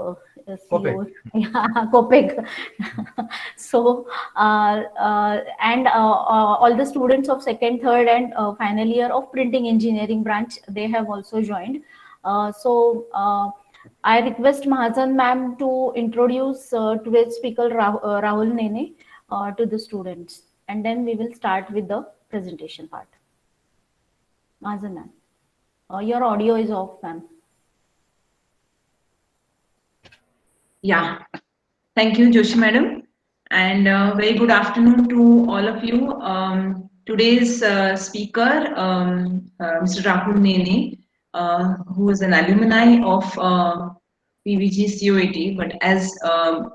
CEO, Copec. yeah, Copec. So, and all the students of second, third, and final year of printing engineering branch, they have also joined. I request Mahajan ma'am to introduce today's speaker Rahul Nene to the students, and then we will start with the presentation part. Mahajan ma'am, your audio is off, ma'am. Yeah, thank you, Joshi madam, and very good afternoon to all of you. Today's speaker, Mr. Rahul Nene, who is an alumni of PVG COAT, but as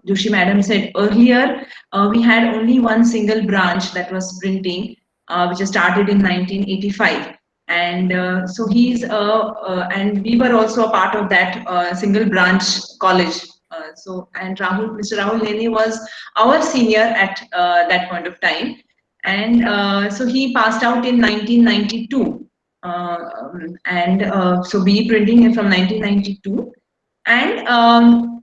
Joshi madam said earlier, we had only one single branch, that was printing, which was started in 1985. And so and we were also a part of that single branch college. And Mr. Rahul Nene was our senior at that point of time. And so he passed out in 1992. So BE Printing from 1992. And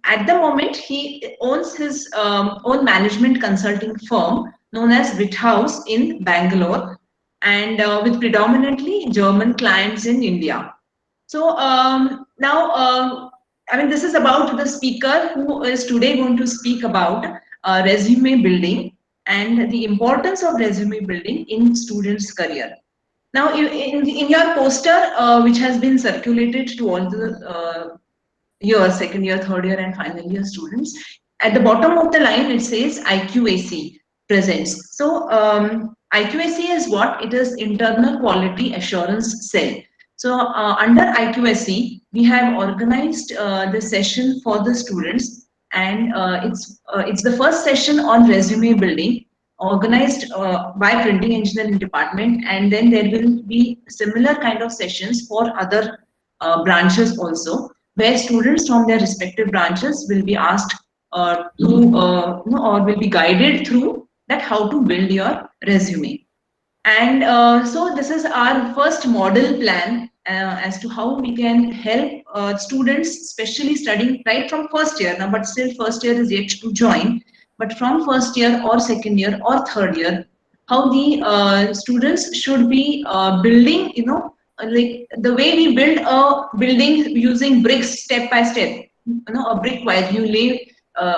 at the moment, he owns his own management consulting firm known as Whithouse in Bangalore, and with predominantly German clients in India. So now, I mean, this is about the speaker who is today going to speak about resume building and the importance of resume building in students' career. Now, in your poster, which has been circulated to all the second year, third year, and final year students, at the bottom of the line, it says IQAC presents. So IQAC is what? It is Internal Quality Assurance Cell. So under IQAC, we have organized the session for the students, and it's the first session on resume building, organized by Printing Engineering Department, and then there will be similar kind of sessions for other branches also, where students from their respective branches will be asked or will be guided through that how to build your resume. And so this is our first model plan as to how we can help students, especially studying right from first year now, but still first year is yet to join. But from first year or second year or third year, how the students should be building, like the way we build a building using bricks step by step, a brick wise, you lay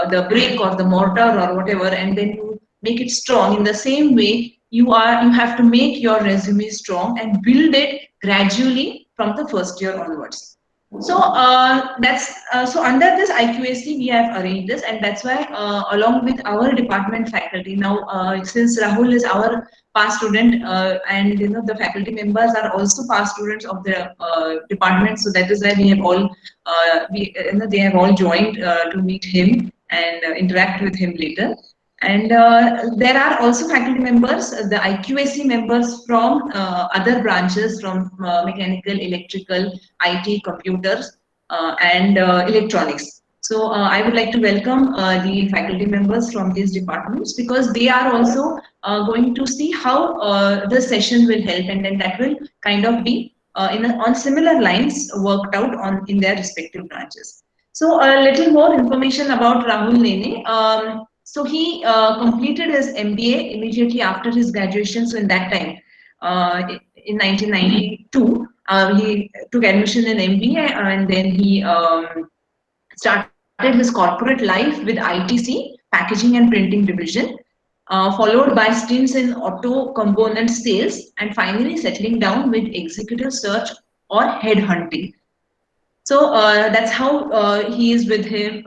the brick or the mortar or whatever, and then you make it strong. In the same way, you have to make your resume strong and build it gradually from the first year onwards. So so under this IQAC we have arranged this, and that's why along with our department faculty now, since Rahul is our past student, and the faculty members are also past students of the department, so that is why we have all they have all joined to meet him and interact with him later. And there are also faculty members, the IQAC members from other branches, from mechanical, electrical, IT, computers, and electronics. So I would like to welcome the faculty members from these departments, because they are also going to see how the session will help, and then that will kind of be on similar lines worked out in their respective branches. So a little more information about Rahul Nene. So he completed his MBA immediately after his graduation. So in that time, in 1992, he took admission in MBA, and then he started his corporate life with ITC, Packaging and Printing Division, followed by stints in auto component sales, and finally settling down with executive search or headhunting. So that's how he is with him,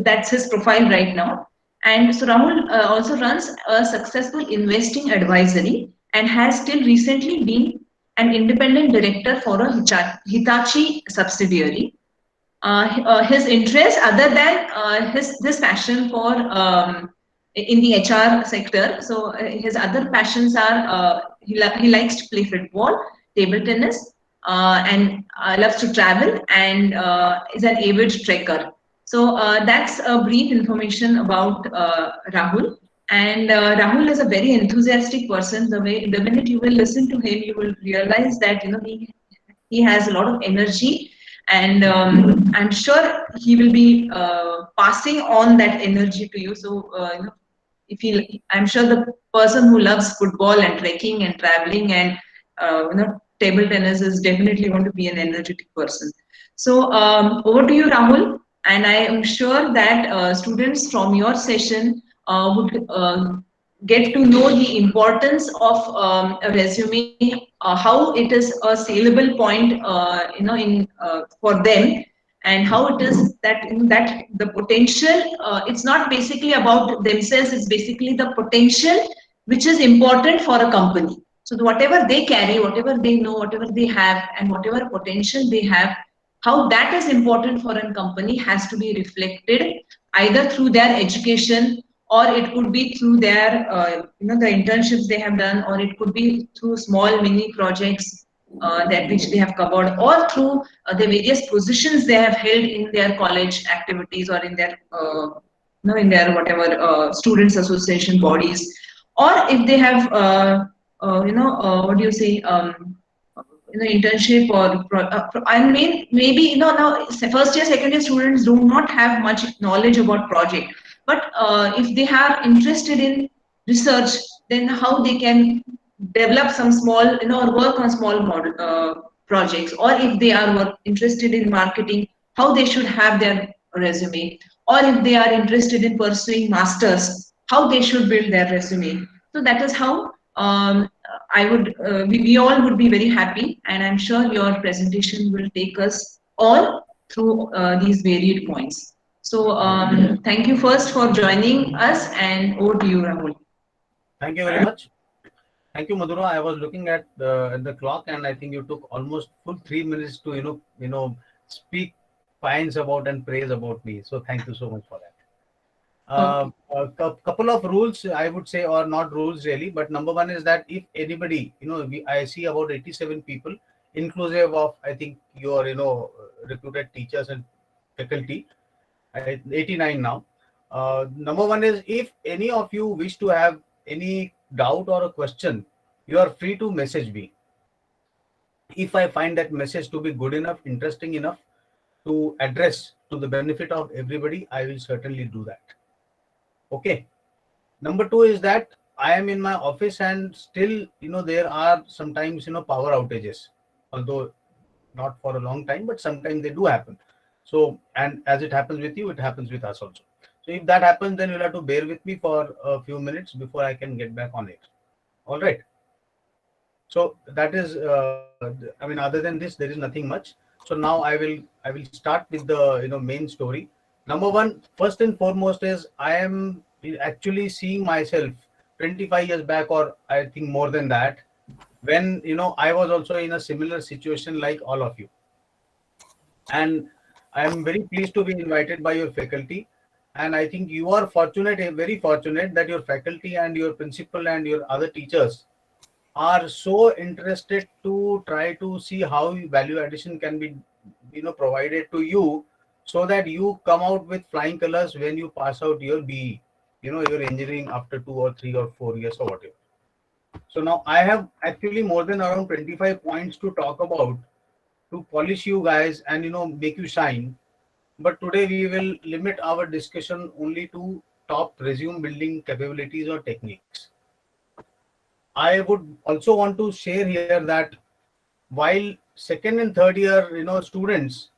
that's his profile right now. And so Rahul also runs a successful investing advisory and has till recently been an independent director for a Hitachi subsidiary. His interest, other than this passion for in the HR sector, so his other passions are he likes to play football, table tennis, and loves to travel, and is an avid trekker. So that's a brief information about Rahul. And Rahul is a very enthusiastic person. The minute you will listen to him, you will realize that he has a lot of energy, and I'm sure he will be passing on that energy to you. So if he, I'm sure the person who loves football and trekking and traveling and table tennis is definitely going to be an energetic person. So over to you, Rahul. And I am sure that students from your session would get to know the importance of a resume, how it is a saleable point, for them, and how it is that that the potential. It's not basically about themselves. It's basically the potential which is important for a company. So whatever they carry, whatever they know, whatever they have, and whatever potential they have, how that is important for a company has to be reflected either through their education, or it could be through their the internships they have done, or it could be through small mini projects that which they have covered, or through the various positions they have held in their college activities, or in their in their whatever students association bodies, or if they have what do you say, internship, or I mean maybe now first year second year students do not have much knowledge about project, but if they are interested in research, then how they can develop some small, or work on small model projects, or if they are interested in marketing, how they should have their resume, or if they are interested in pursuing masters, how they should build their resume. So that is how I would, we all would be very happy, and I'm sure your presentation will take us all through these varied points. So thank you first for joining us, and over to you, Rahul. Thank you very much. Thank you, Madhura. I was looking at the clock, and I think you took almost full 3 minutes to speak fines about and praise about me. So thank you so much for that. A couple of rules, I would say, or not rules really, but number one is that if anybody, I see about 87 people, inclusive of, I think, your, recruited teachers and faculty, 89 now. Number one is, if any of you wish to have any doubt or a question, you are free to message me. If I find that message to be good enough, interesting enough to address to the benefit of everybody, I will certainly do that. Okay. Number two is that I am in my office, and still, there are sometimes, power outages, although not for a long time, but sometimes they do happen. So, and as it happens with you, it happens with us also. So if that happens, then you'll have to bear with me for a few minutes before I can get back on it. All right. So that is, I mean, other than this, there is nothing much. So now I will start with the main story. Number one, first and foremost, is I am actually seeing myself 25 years back, or I think more than that, when I was also in a similar situation like all of you. And I am very pleased to be invited by your faculty. And I think you are fortunate, very fortunate, that your faculty and your principal and your other teachers are so interested to try to see how value addition can be provided to you, so that you come out with flying colors when you pass out your BE, your engineering, after 2 or 3 or 4 years or whatever. So now I have actually more than around 25 points to talk about, to polish you guys and make you shine. But today we will limit our discussion only to top resume building capabilities or techniques. I would also want to share here that while second and third year students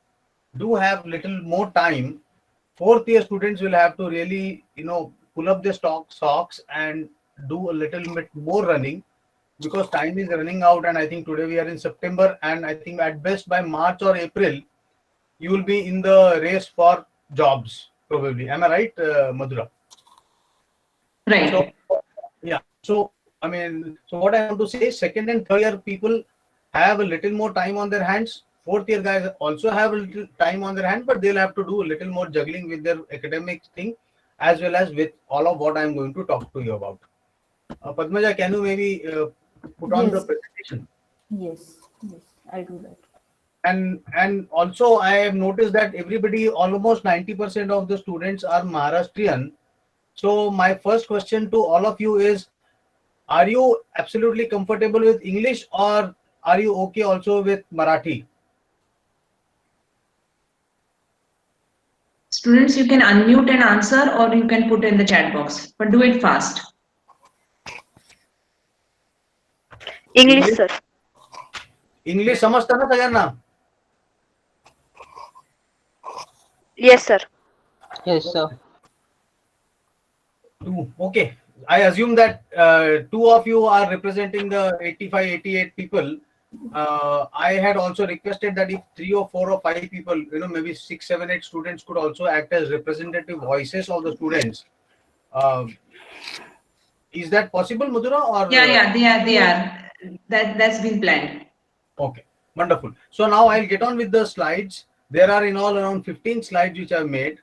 do have little more time, fourth year students will have to really pull up their socks and do a little bit more running, because time is running out. And I think today we are in September, and I think at best by March or April you will be in the race for jobs, probably. Am I right, Madhura? Right. So yeah, so I mean, so what I want to say is, second and third year people have a little more time on their hands. Fourth year guys also have a little time on their hand, but they'll have to do a little more juggling with their academic thing, as well as with all of what I'm going to talk to you about. Padmaja, can you maybe put on the presentation? Yes, I'll do that. And also I have noticed that everybody, almost 90% of the students are Maharashtrian. So my first question to all of you is, are you absolutely comfortable with English, or are you okay also with Marathi? Students, you can unmute and answer, or you can put in the chat box, but do it fast. English, sir. English समजता ना सगळ्यांना? Yes, sir. Yes, sir. Okay. I assume that two of you are representing the 85, 88 people. I had also requested that if 3 or 4 or 5 people, maybe 6, 7, 8 students could also act as representative voices of the students. Is that possible, Madhura? Or Yeah, they are. That's been planned. Okay, wonderful. So now I'll get on with the slides. There are in all around 15 slides which I've made.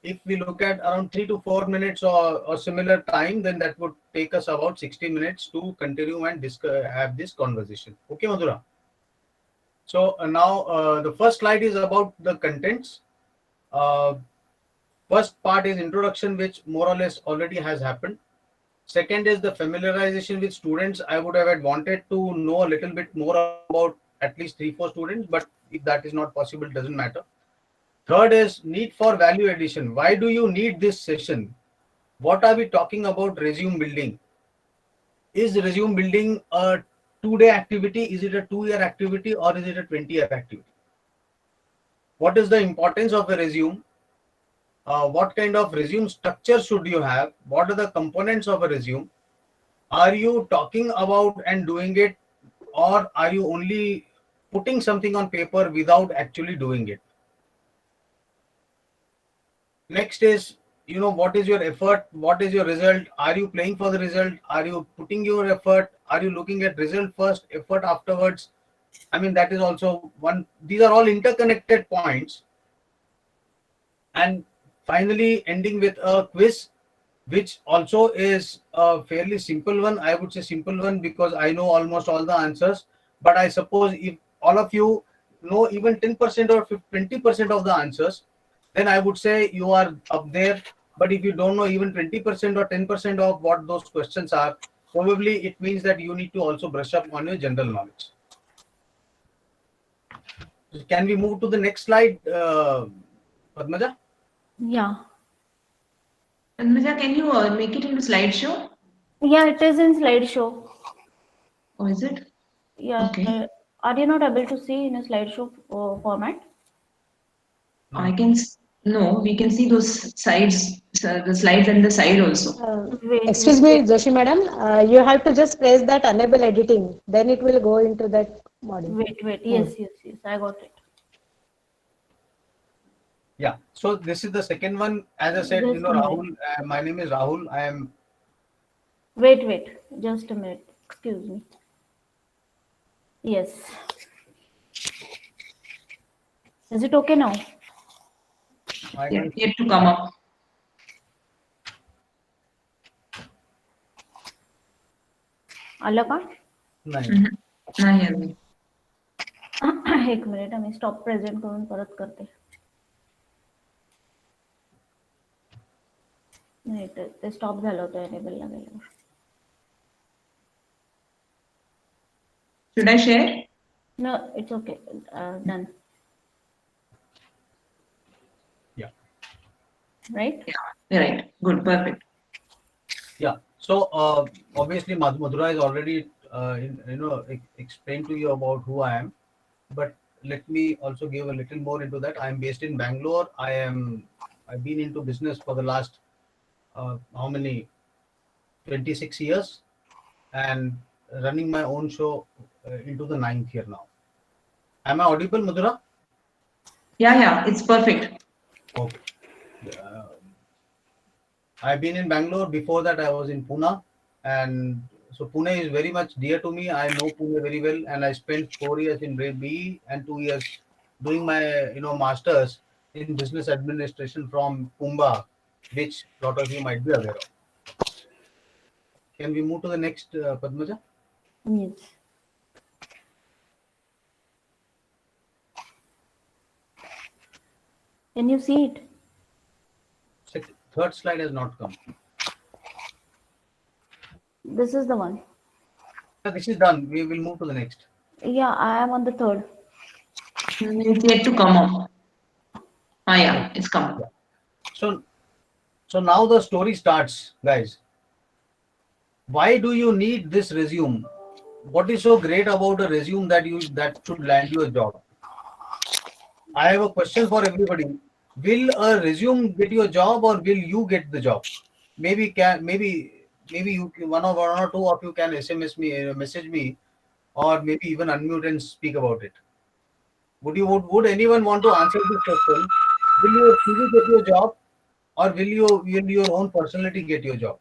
If we look at around 3 to 4 minutes or similar time, then that would take us about 60 minutes to continue and have this conversation. Okay, Madhura? So now the first slide is about the contents. First part is introduction, which more or less already has happened. Second is the familiarization with students. I would have wanted to know a little bit more about at least 3-4 students, but if that is not possible, doesn't matter. Third is need for value addition. Why do you need this session? What are we talking about resume building? Is resume building a 2-day activity? Is it a 2-year activity, or is it a 20-year activity? What is the importance of a resume? What kind of resume structure should you have? What are the components of a resume? Are you talking about and doing it, or are you only putting something on paper without actually doing it? Next is, what is your effort? What is your result? Are you playing for the result? Are you putting your effort? Are you looking at result first, effort afterwards? I mean, that is also one. These are all interconnected points. And finally, ending with a quiz, which also is a fairly simple one. I would say simple one because I know almost all the answers. But I suppose if all of you know even 10% or 20% of the answers, then I would say you are up there. But if you don't know even 20% or 10% of what those questions are, probably it means that you need to also brush up on your general knowledge. Can we move to the next slide, Padmaja? Yeah. Padmaja, can you make it into slideshow? Yeah, it is in slideshow. Oh, is it? Yeah. Okay. Are you not able to see in a slideshow format? I can. No, we can see those sides, the slides and the side also. Excuse me, Joshi madam, you have to just press that enable editing, then it will go into that module. Wait. Yes, I got it. Yeah. So this is the second one. As I said, Just a Rahul. My name is Rahul. I am. Wait. Just a minute. Excuse me. Yes. Is it okay now? Yet to come up. आलं का? नाही. नाही आलं. एक minute मी stop present करून परत करते. नाही ते स्टॉप झालं होतं एनेबलला गेल्यावर. Should I share? No, it's okay. Done. Yeah. Right? Yeah, right. Good, perfect. Yeah. So obviously Madhura has already explained to you about who I am, but let me also give a little more into that. I am based in Bangalore. I've been into business for the last how many 26 years and running my own show into the 9th year now. Am I audible, Madhura? Yeah, it's perfect. Okay. I've been in Bangalore. Before that, I was in Pune, and so Pune is very much dear to me. I know Pune very well, and I spent 4 years in BE and 2 years doing my masters in business administration from Pumba, which a lot of you might be aware of. Can we move to the next, Padmaja? Yes. Can you see it? Third slide has not come. This is the one. This is done. We will move to the next. Yeah, I am on the third. It's yet to come up. Yeah, it's come. So now the story starts, guys. Why do you need this resume? What is so great about a resume that should land you a job? I have a question for everybody. Will a resume get you a job, or will you get the job? Maybe you one or two of you can SMS me, message me, or maybe even unmute and speak about it. Would anyone want to answer this question? Will your CV get you a job, or will your own personality get you a job?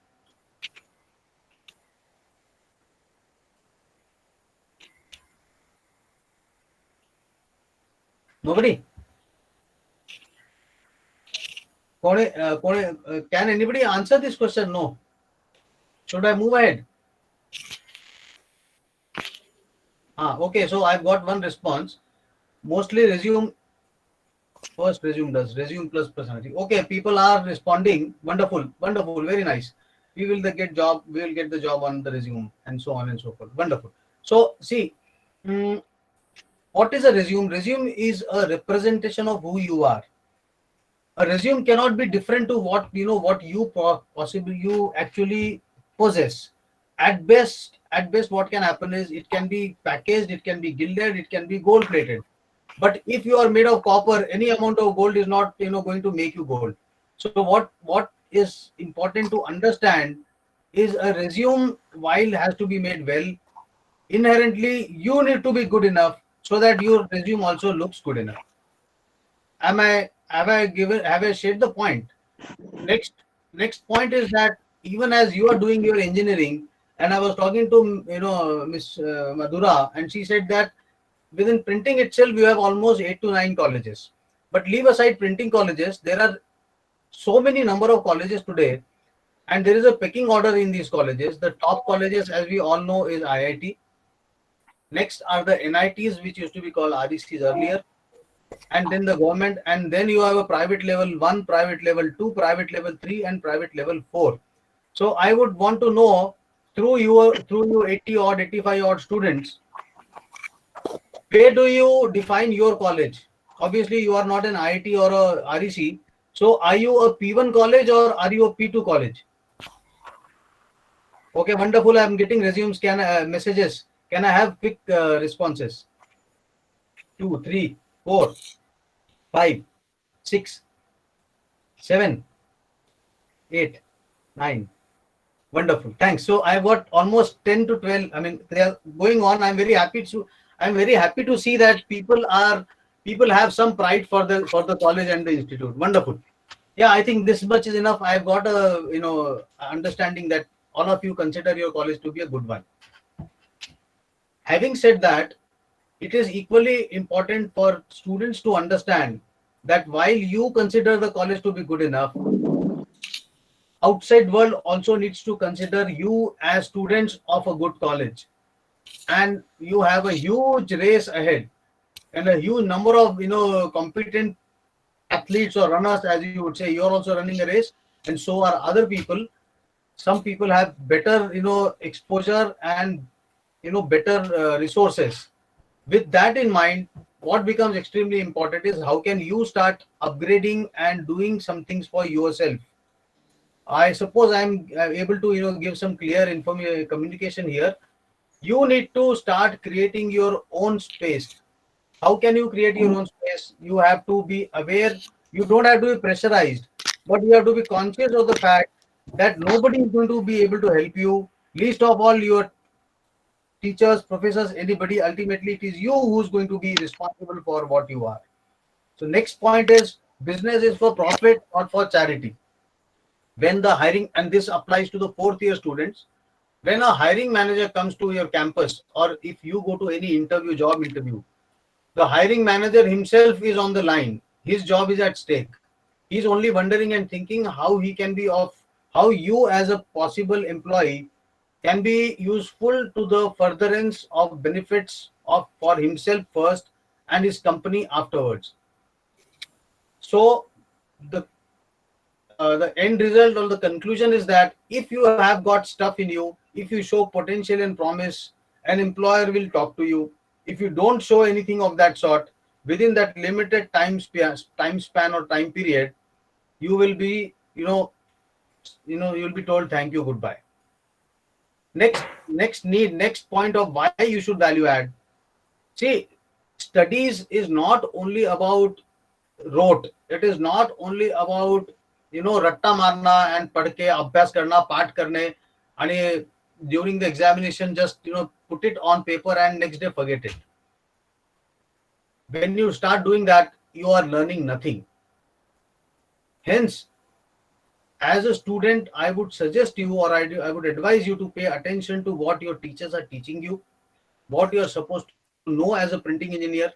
Nobody. Can anybody answer this question? No. Should I move ahead? Okay, so I've got one response. Mostly resume plus personality. Okay, people are responding. Wonderful, wonderful, very nice. We will get the job on the resume, and so on and so forth. Wonderful. So see, what is a resume? Resume is a representation of who you are. A resume cannot be different to what you possibly you actually possess. At best what can happen is it can be packaged, it can be gilded, it can be gold plated. But if you are made of copper, any amount of gold is not going to make you gold. So what is important to understand is a resume, while has to be made well, inherently you need to be good enough so that your resume also looks good enough. Have I shared the point? Next point is that even as you are doing your engineering, and I was talking to Miss Madhura, and she said that within printing itself you have almost 8 to 9 colleges. But leave aside printing colleges, there are so many number of colleges today, and there is a pecking order in these colleges. The top colleges, as we all know, is IIT. Next are the NITs, which used to be called RECs earlier, and then the government, and then you have a private level 1, private level 2, private level 3, and private level 4. So I would want to know, through your 80 odd 85 odd students, where do you define your college? Obviously you are not an IIT or a REC. So are you a P1 college, or are you a P2 college? Okay, wonderful. I'm getting resumes, messages. Can I have quick responses? 2, 3, 4, 5, 6, 7, 8, 9. Wonderful. Thanks. So I've got almost 10 to 12. I mean, they are going on. I'm very happy to see that people have some pride for the college and the institute. Wonderful. Yeah, I think this much is enough. I've got a understanding that all of you consider your college to be a good one. Having said that, it is equally important for students to understand that while you consider the college to be good enough, outside world also needs to consider you as students of a good college, and you have a huge race ahead and a huge number of competent athletes or runners, as you would say. You're also running a race, and so are other people. Some people have better exposure and better resources. With that in mind, what becomes extremely important is how can you start upgrading and doing some things for yourself. I suppose I'm able to give some clear communication here. You need to start creating your own space. How can you create your own space? You have to be aware. You don't have to be pressurized, but you have to be conscious of the fact that nobody is going to be able to help you, least of all your teachers, professors, anybody. Ultimately, it is you who's going to be responsible for what you are. So next point is, business is for profit, not for charity. When the hiring, and this applies to the 4th year students, when a hiring manager comes to your campus, or if you go to any job interview, the hiring manager himself is on the line. His job is at stake. He's only wondering and thinking how how you as a possible employee can be useful to the furtherance of benefits for himself first and his company afterwards. So the end result or the conclusion is that if you have got stuff in you, if you show potential and promise, an employer will talk to you. If you don't show anything of that sort, within that limited time span or time period, you will be, you'll be told thank you, goodbye. Next point of why you should value add. See, studies is not only about rote. It is not only about, ratta marna and padke abhyas karna, paठ करने, and during the examination just, put it on paper and next day forget it. When you start doing that, you are learning nothing. Hence, as a student, I would suggest you, or I would advise you to pay attention to what your teachers are teaching you, what you are supposed to know as a printing engineer.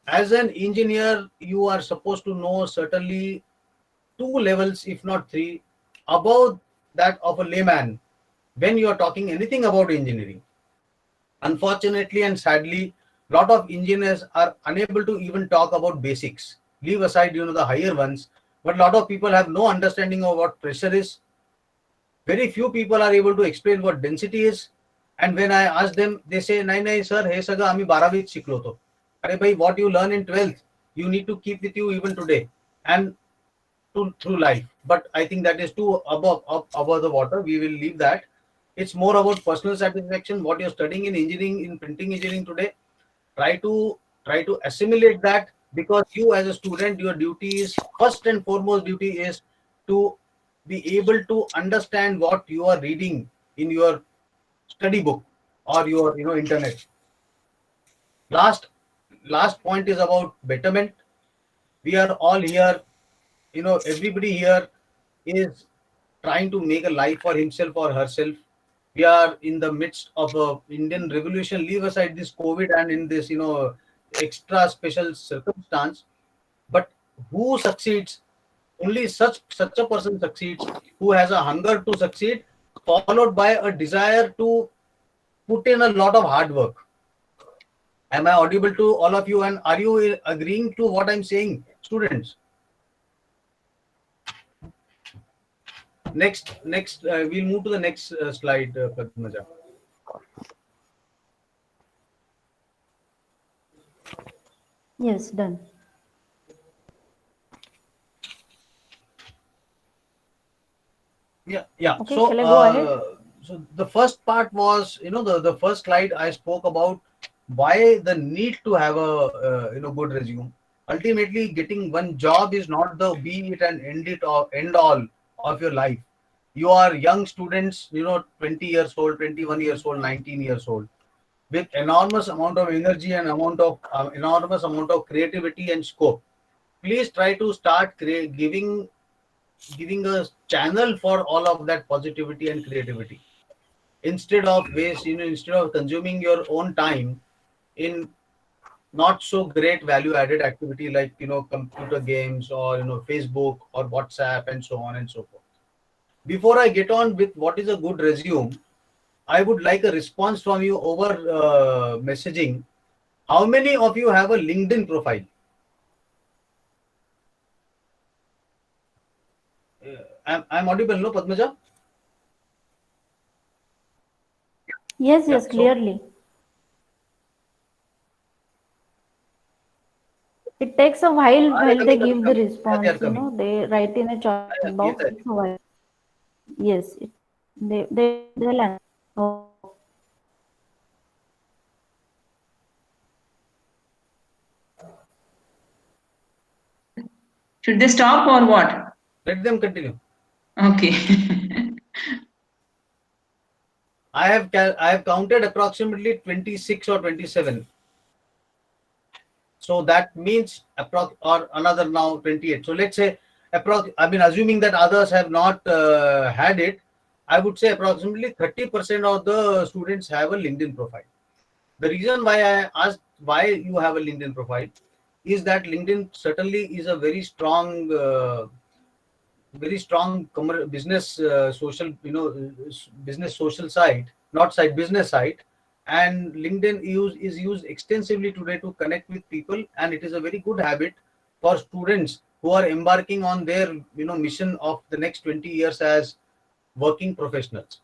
As an engineer, you are supposed to know certainly 2 levels, if not 3, above that of a layman when you are talking anything about engineering. Unfortunately and sadly, a lot of engineers are unable to even talk about basics. Leave aside, the higher ones, but a lot of people have no understanding of what pressure is. Very few people are able to explain what density is. And when I ask them, they say, "Nahi, sir, हे सगळं आम्ही 12वीत शिकलो तो." अरे भाई, what you learn in 12th, you need to keep with you even today and through life. But I think that is too above the water. We will leave that. It's more about personal satisfaction. What you're studying in engineering, in printing engineering today, try to assimilate that, because you as a student, your duty is, first and foremost duty is to be able to understand what you are reading in your study book or your internet. Last point is about betterment. We are all here, everybody here is trying to make a life for himself or herself. We are in the midst of a Indian revolution. Leave aside this COVID and in this extra special circumstance, but who succeeds? Only such a person succeeds who has a hunger to succeed, followed by a desire to put in a lot of hard work. Am I audible to all of you, and are you agreeing to what I'm saying, students? Next, we'll move to the next slide, Padmaja. Yes, done. Yeah. Okay, So, shall I go ahead? so the first part was, the first slide I spoke about why the need to have a good resume. Ultimately, getting one job is not the be it and end all of your life. You are young students, 20 years old, 21 years old, 19 years old, with enormous amount of energy and enormous amount of creativity and scope. Please try to start giving a channel for all of that positivity and creativity, instead of consuming your own time in not so great value added activity like computer games or Facebook or WhatsApp and so on and so forth. Before I get on with what is a good resume, I would like a response from you over messaging. How many of you have a LinkedIn profile? I'm audible, no, Padmaja? Yes, Yeah, yes, so- clearly. It takes a while while they give the response, coming. they write in a chat box. Yes, It's a while. Yes, they'll answer. Oh, Should they stop or what? let them continue. Okay. I have counted approximately 26 or 27. So that means or another now 28. So let's say assuming that others have not had it, I would say approximately 30% of the students have a LinkedIn profile. The reason why I asked why you have a LinkedIn profile is that LinkedIn certainly is a very strong business social business social site, not site, business site. And LinkedIn is used extensively today to connect with people, and it is a very good habit for students who are embarking on their mission of the next 20 years as working professionals.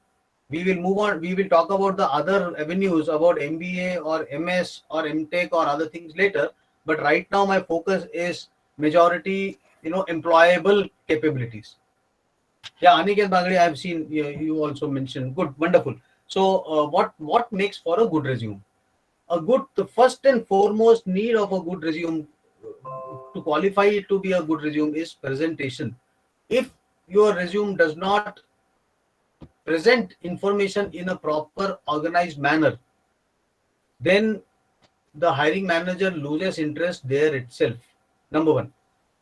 We will move on. We will talk about the other avenues about MBA or MS or MTech or other things later. but right now my focus is majority, employable capabilities. Yeah, Aniket Bagri, I've seen you also mentioned. Good, wonderful. So, what makes for a good resume? The first and foremost need of a good resume, to qualify it to be a good resume, is presentation. If your resume does not present information in a proper organized manner, then the hiring manager loses interest there itself. Number one.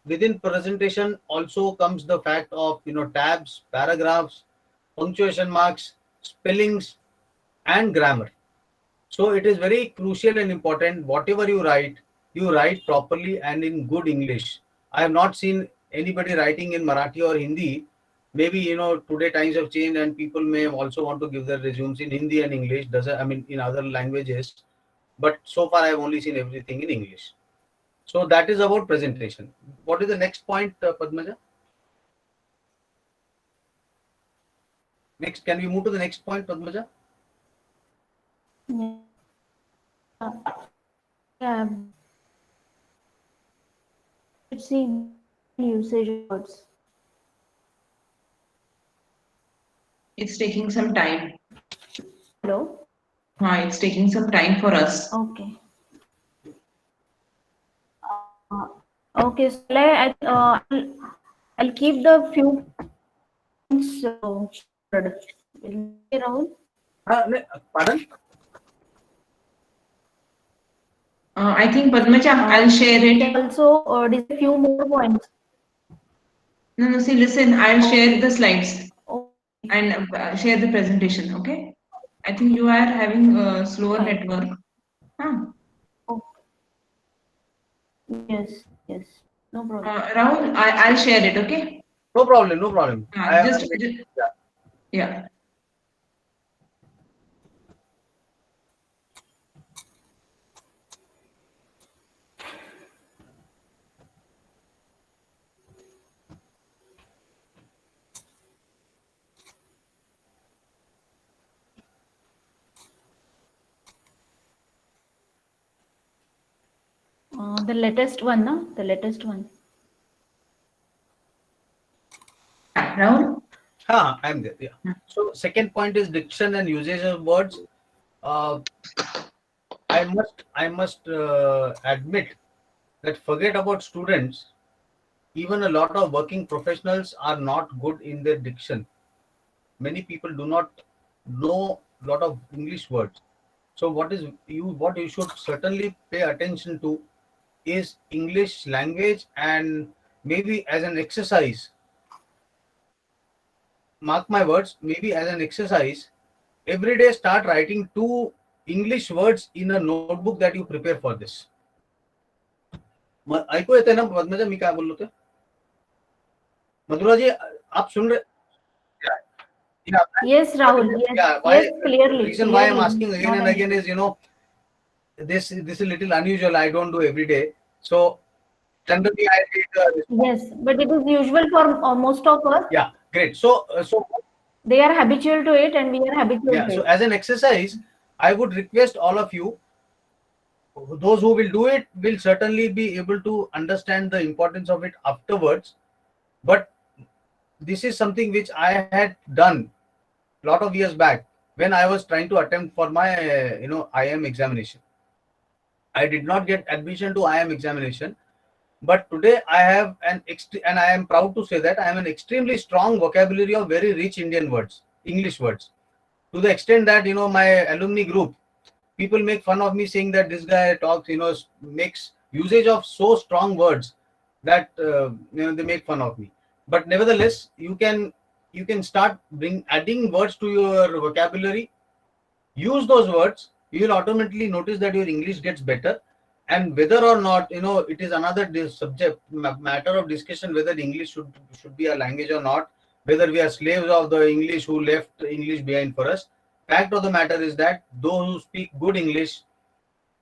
Within presentation also comes the fact of tabs, paragraphs, punctuation marks, spellings, and grammar. So it is very crucial and important. Whatever you write properly and in good English. I have not seen anybody writing in Marathi or Hindi. Maybe today times have changed and people may also want to give their resumes in Hindi and English. Doesn't, I mean, in other languages. But so far I have only seen everything in English. So that is about presentation. What is the next point, Padmaja? Next, can we move to the next point, Padmaja? Yeah. Let's see usage words. It's taking some time. Hello. It's taking some time for us. Okay. Okay. So I'll keep the few points. Rahul. Pardon? I think Padmaja, I'll share it. Also, there's a few more points. No, see, listen, I'll share the slides Okay. and share the presentation, okay? I think you are having a slower Fine. network. Yes. No problem. Rahul, I'll share it, okay? No problem, no problem. Yeah. The latest one, no? The latest one. Rahul? I'm there. Yeah. So second point is diction and usage of words. I must admit that forget about students. Even a lot of working professionals are not good in their diction. Many people do not know a lot of English words. So what you should certainly pay attention to is English language, and maybe as an exercise, mark my words, maybe as an exercise, every day start writing 2 English words in a notebook that you prepare for this. ऐकू येते ना पद्मजा मी काय बोललो ते? मधुरा जी आप सुन रहे? Yes, Rahul. Yes, Yeah, yes, clearly. The reason why I'm clearly. asking again and again is, this is a little unusual. I don't do every day. So generally I read. Yes, but it is usual for most of us. Yeah, great. So They are habitual to it, and we are habitual yeah. to So it. as an exercise, I would request all of you, those who will do it will certainly be able to understand the importance of it afterwards. But this is something which I had done a lot of years back when I was trying to attempt for my IIM examination. I did not get admission to IIM examination, but today I have and I am proud to say that I have an extremely strong vocabulary of very rich Indian words, English words, to the extent that my alumni group, people make fun of me saying that this guy talks, makes usage of so strong words that they make fun of me. But nevertheless, you can start adding words to your vocabulary. Use those words. You will automatically notice that your English gets better. And whether or not it is another subject matter of discussion whether English should be a language or not. Whether we are slaves of the English who left English behind for us. Fact of the matter is that those who speak good English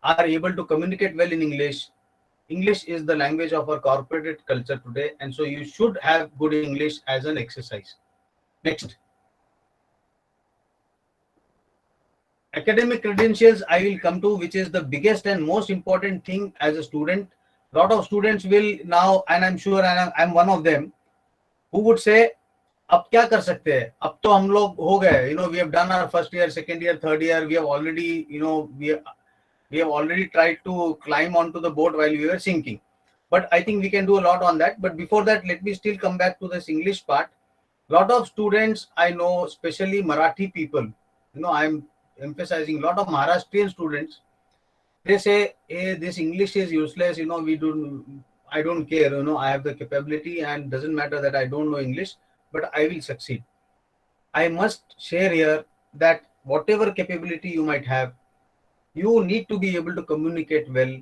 are able to communicate well in English. English is the language of our corporate culture today, and so you should have good English as an exercise. Next. Academic credentials I will come to, which is the biggest and most important thing as a student. Lot of students will now, and I'm sure, and I'm one of them, who would say, अब क्या कर सकते हैं, अब तो हम लोग हो गए, we have done our first year, second year, third year, we have already, we have already tried to climb onto the boat while we were sinking. But I think we can do a lot on that. But before that, let me still come back to this English part. Lot of students I know, especially Marathi people, I'm emphasizing, lot of Maharashtrian students, they say, hey, this English is useless, I don't care, I have the capability and doesn't matter that I don't know English, but I will succeed. I must share here that whatever capability you might have, you need to be able to communicate well.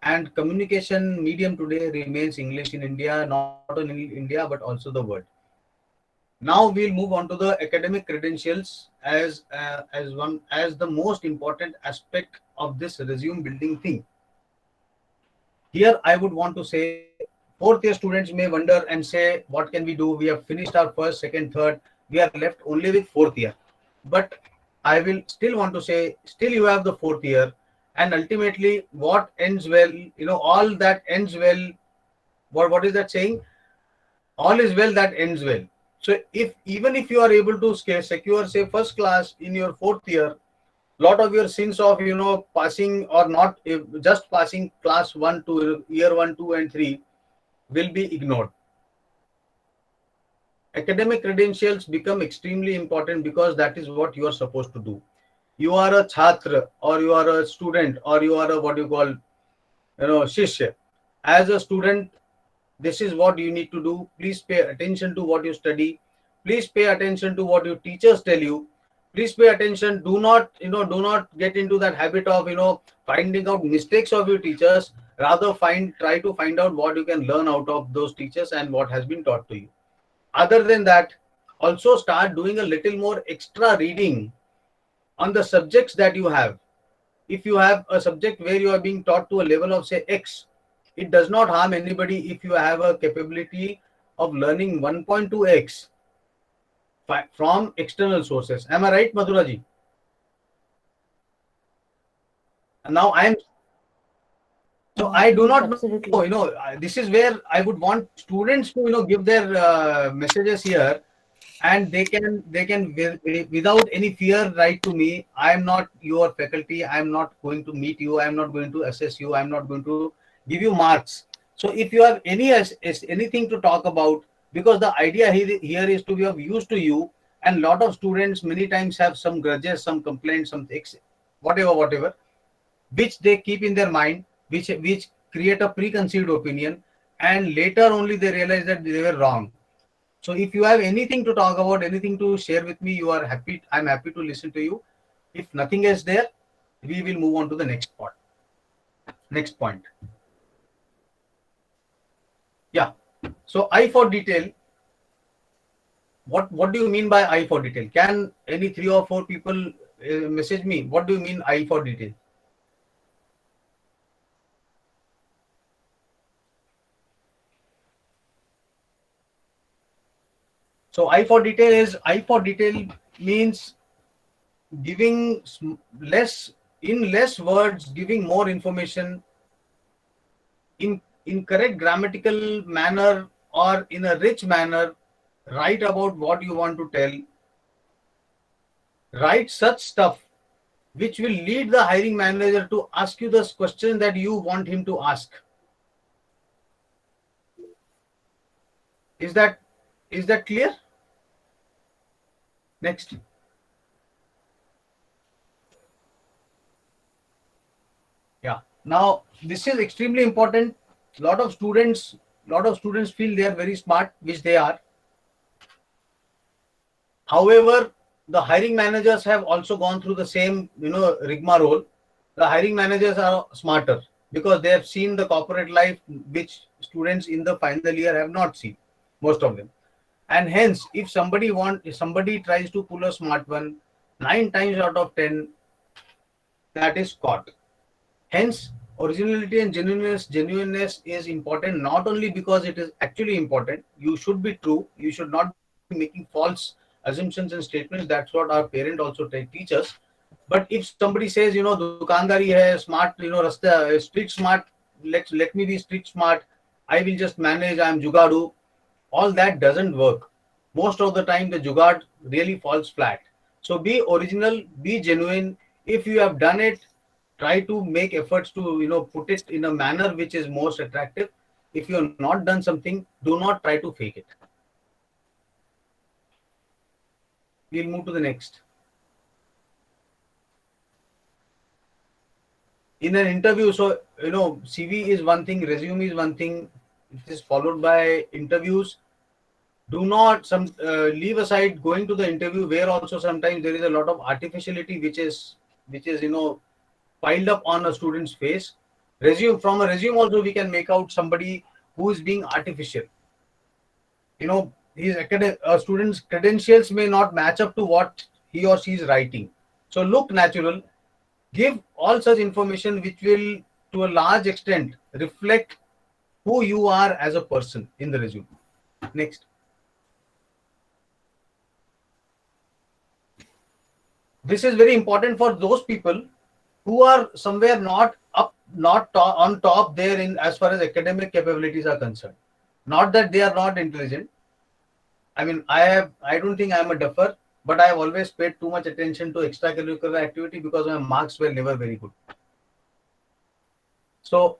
And communication medium today remains English in India, not only in India, but also the world. Now we'll move on to the academic credentials as the most important aspect of this resume building thing. Here I would want to say, fourth year students may wonder and say, what can we do? We have finished our first, second, third. We are left only with fourth year. But I will still want to say, still you have the fourth year, and ultimately what ends well, all that ends well. What is that saying? All is well that ends well. So even if you are able to secure, say, first class in your fourth year, lot of your sins of passing or not, just passing class 1 to year 1, 2 and 3 will be ignored. Academic credentials become extremely important because that is what you are supposed to do. You are a chhatra, or you are a student, or you are a what you call shishya. As a student, this is what you need to do. Please pay attention to what you study. Please pay attention to what your teachers tell you. Please pay attention. Do not get into that habit of finding out mistakes of your teachers. Rather try to find out what you can learn out of those teachers and what has been taught to you. Other than that, also start doing a little more extra reading on the subjects that you have. If you have a subject where you are being taught to a level of, say, X, it does not harm anybody if you have a capability of learning 1.2x from external sources. Am I right, Madhura ji? And now I do not Absolutely. know, this is where I would want students to, give their messages here, and they can without any fear write to me. I am not your faculty. I am not going to meet you. I am not going to assess you. I am not going to give you marks. So if you have anything to talk about, because the idea here is to be of use to you, and lot of students many times have some grudges, some complaints, some whatever, which they keep in their mind, which create a preconceived opinion, and later only they realize that they were wrong. So if you have anything to talk about, anything to share with me, I'm happy to listen to you. If nothing is there, we will move on to the next point. Yeah. So I for detail. What do you mean by I for detail? Can any 3 or 4 people message me? What do you mean I for detail? So I for detail means giving less words, giving more information in correct grammatical manner or in a rich manner. Write about what you want to tell. Write such stuff which will lead the hiring manager to ask you the question that you want him to ask. Is that clear? Next. Yeah. Now this is extremely important. Lot of students feel they are very smart, which they are. However, the hiring managers have also gone through the same rigmarole. The hiring managers are smarter because they have seen the corporate life which students in the final year have not seen, most of them. And hence, if somebody tries to pull a smart one, 9 times out of 10, that is caught. Hence, originality and genuineness is important, not only because it is actually important. You should be true. You should not be making false assumptions and statements. That's what our parent also teach us. But if somebody says, dukandari hai, smart, rasta, street smart, let me be street smart, I will just manage, I am jugadu, all that doesn't work. Most of the time, the jugad really falls flat. So be original, be genuine. If you have done it, try to make efforts to, put it in a manner which is most attractive. If you have not done something, do not try to fake it. We'll move to the next. In an interview, so CV is one thing, resume is one thing, it is followed by interviews. Do not leave aside going to the interview, where also sometimes there is a lot of artificiality which is piled up on a student's face. From a resume also we can make out somebody who is being artificial. His student's credentials may not match up to what he or she is writing. So look natural. Give all such information which will, to a large extent, reflect who you are as a person in the resume. Next. This is very important for those people who are somewhere not on top there in as far as academic capabilities are concerned. Not that they are not intelligent. I mean, I don't think I am a duffer, but I have always paid too much attention to extracurricular activity because my marks were never very good. So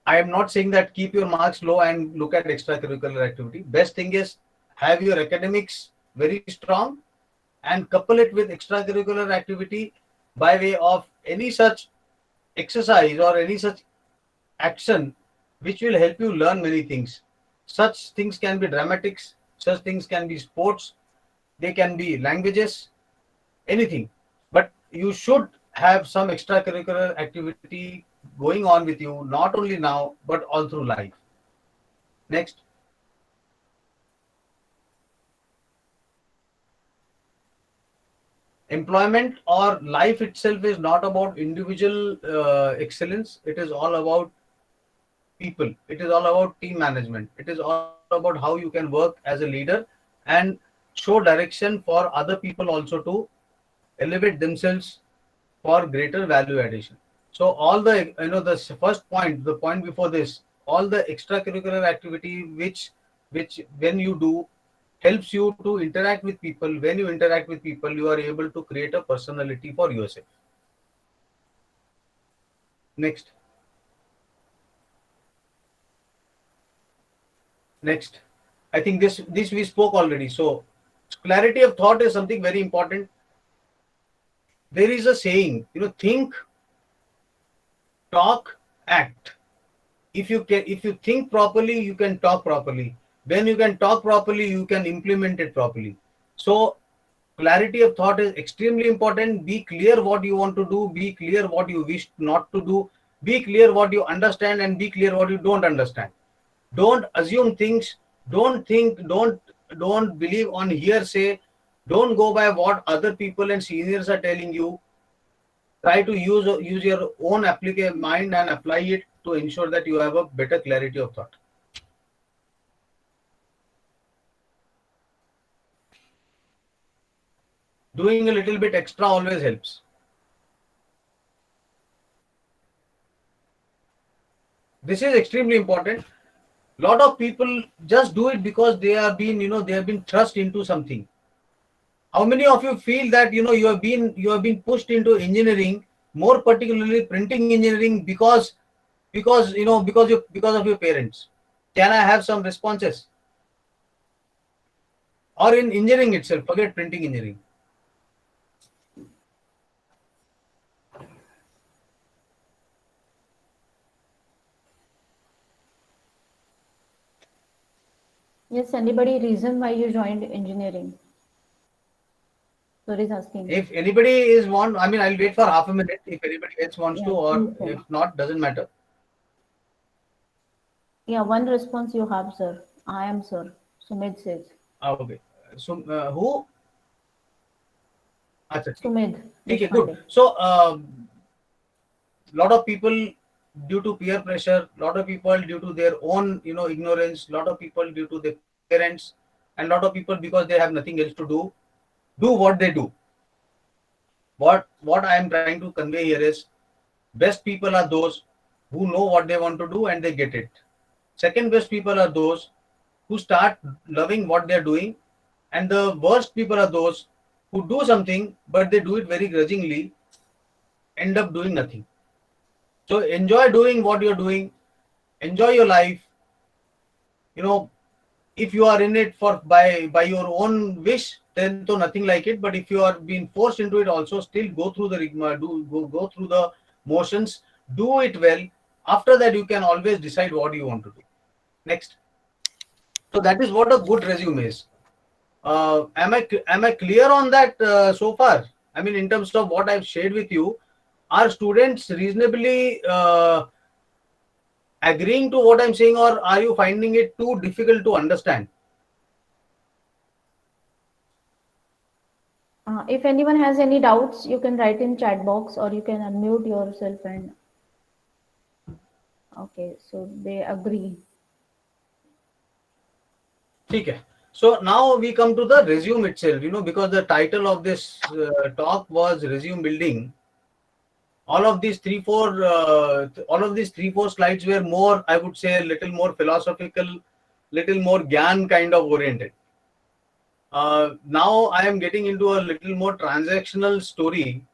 I am not saying that keep your marks low and look at extracurricular activity. Best thing is have your academics very strong and couple it with extracurricular activity by way of any such exercise or any such action which will help you learn many things. Such things can be dramatics, such things can be sports, they can be languages, anything. But you should have some extracurricular activity going on with you, not only now, but all through life. Next. Employment or life itself is not about individual excellence. It is all about people. It is all about team management. It is all about how you can work as a leader and show direction for other people also to elevate themselves for greater value addition. So all the, the first point, the point before this, all the extracurricular activity which when you do helps you to interact with people. When you interact with people, you are able to create a personality for yourself. Next. Next. I think this we spoke already. So clarity of thought is something very important. There is a saying, think, talk, act. If you think properly, you can talk properly. When you can talk properly, you can implement it properly. So clarity of thought is extremely important. Be clear what you want to do. Be clear what you wish not to do. Be clear what you understand and be clear what you don't understand. Don't assume things. Don't think. Don't believe on hearsay. Don't go by what other people and seniors are telling you. Try to use your own mind and apply it to ensure that you have a better clarity of thought. Doing a little bit extra always helps. This is extremely important. Lot of people just do it because they have been thrust into something. How many of you feel that you have been pushed into engineering, more particularly printing engineering, because of your parents? Can I have some responses? Or in engineering itself, forget printing engineering. Yes, anybody reason why you joined engineering? Sorry, is asking. If anybody I'll wait for half a minute. If anybody else wants to, or okay. If not, doesn't matter. Yeah, one response you have, sir. I am, sir. Sumit says. Okay. So who? Achha, Sumit. okay, good. So lot of people due to peer pressure, lot of people due to their own ignorance, lot of people due to their parents, and lot of people because they have nothing else to do what they do. what I am trying to convey here is, best people are those who know what they want to do and they get it. Second best people are those who start loving what they're doing, and the worst people are those who do something but they do it very grudgingly, end up doing nothing. So enjoy doing what you're doing, enjoy your life. You know, if you are in it for by your own wish, then to nothing like it. But if you are being forced into it, also still go through the go through the motions, do it well. After that, you can always decide what you want to do. Next. So that is what a good resume is. Am I clear on that so far? I mean, in terms of what I've shared with you, are students reasonably agreeing to what I'm saying, or are you finding it too difficult to understand? If anyone has any doubts, you can write in chat box or you can unmute yourself and okay, so they agree. Okay. So now we come to the resume itself, because the title of this talk was resume building. All of these three, four slides were more, I would say, a little more philosophical, little more gyan kind of oriented. Now I am getting into a little more transactional story,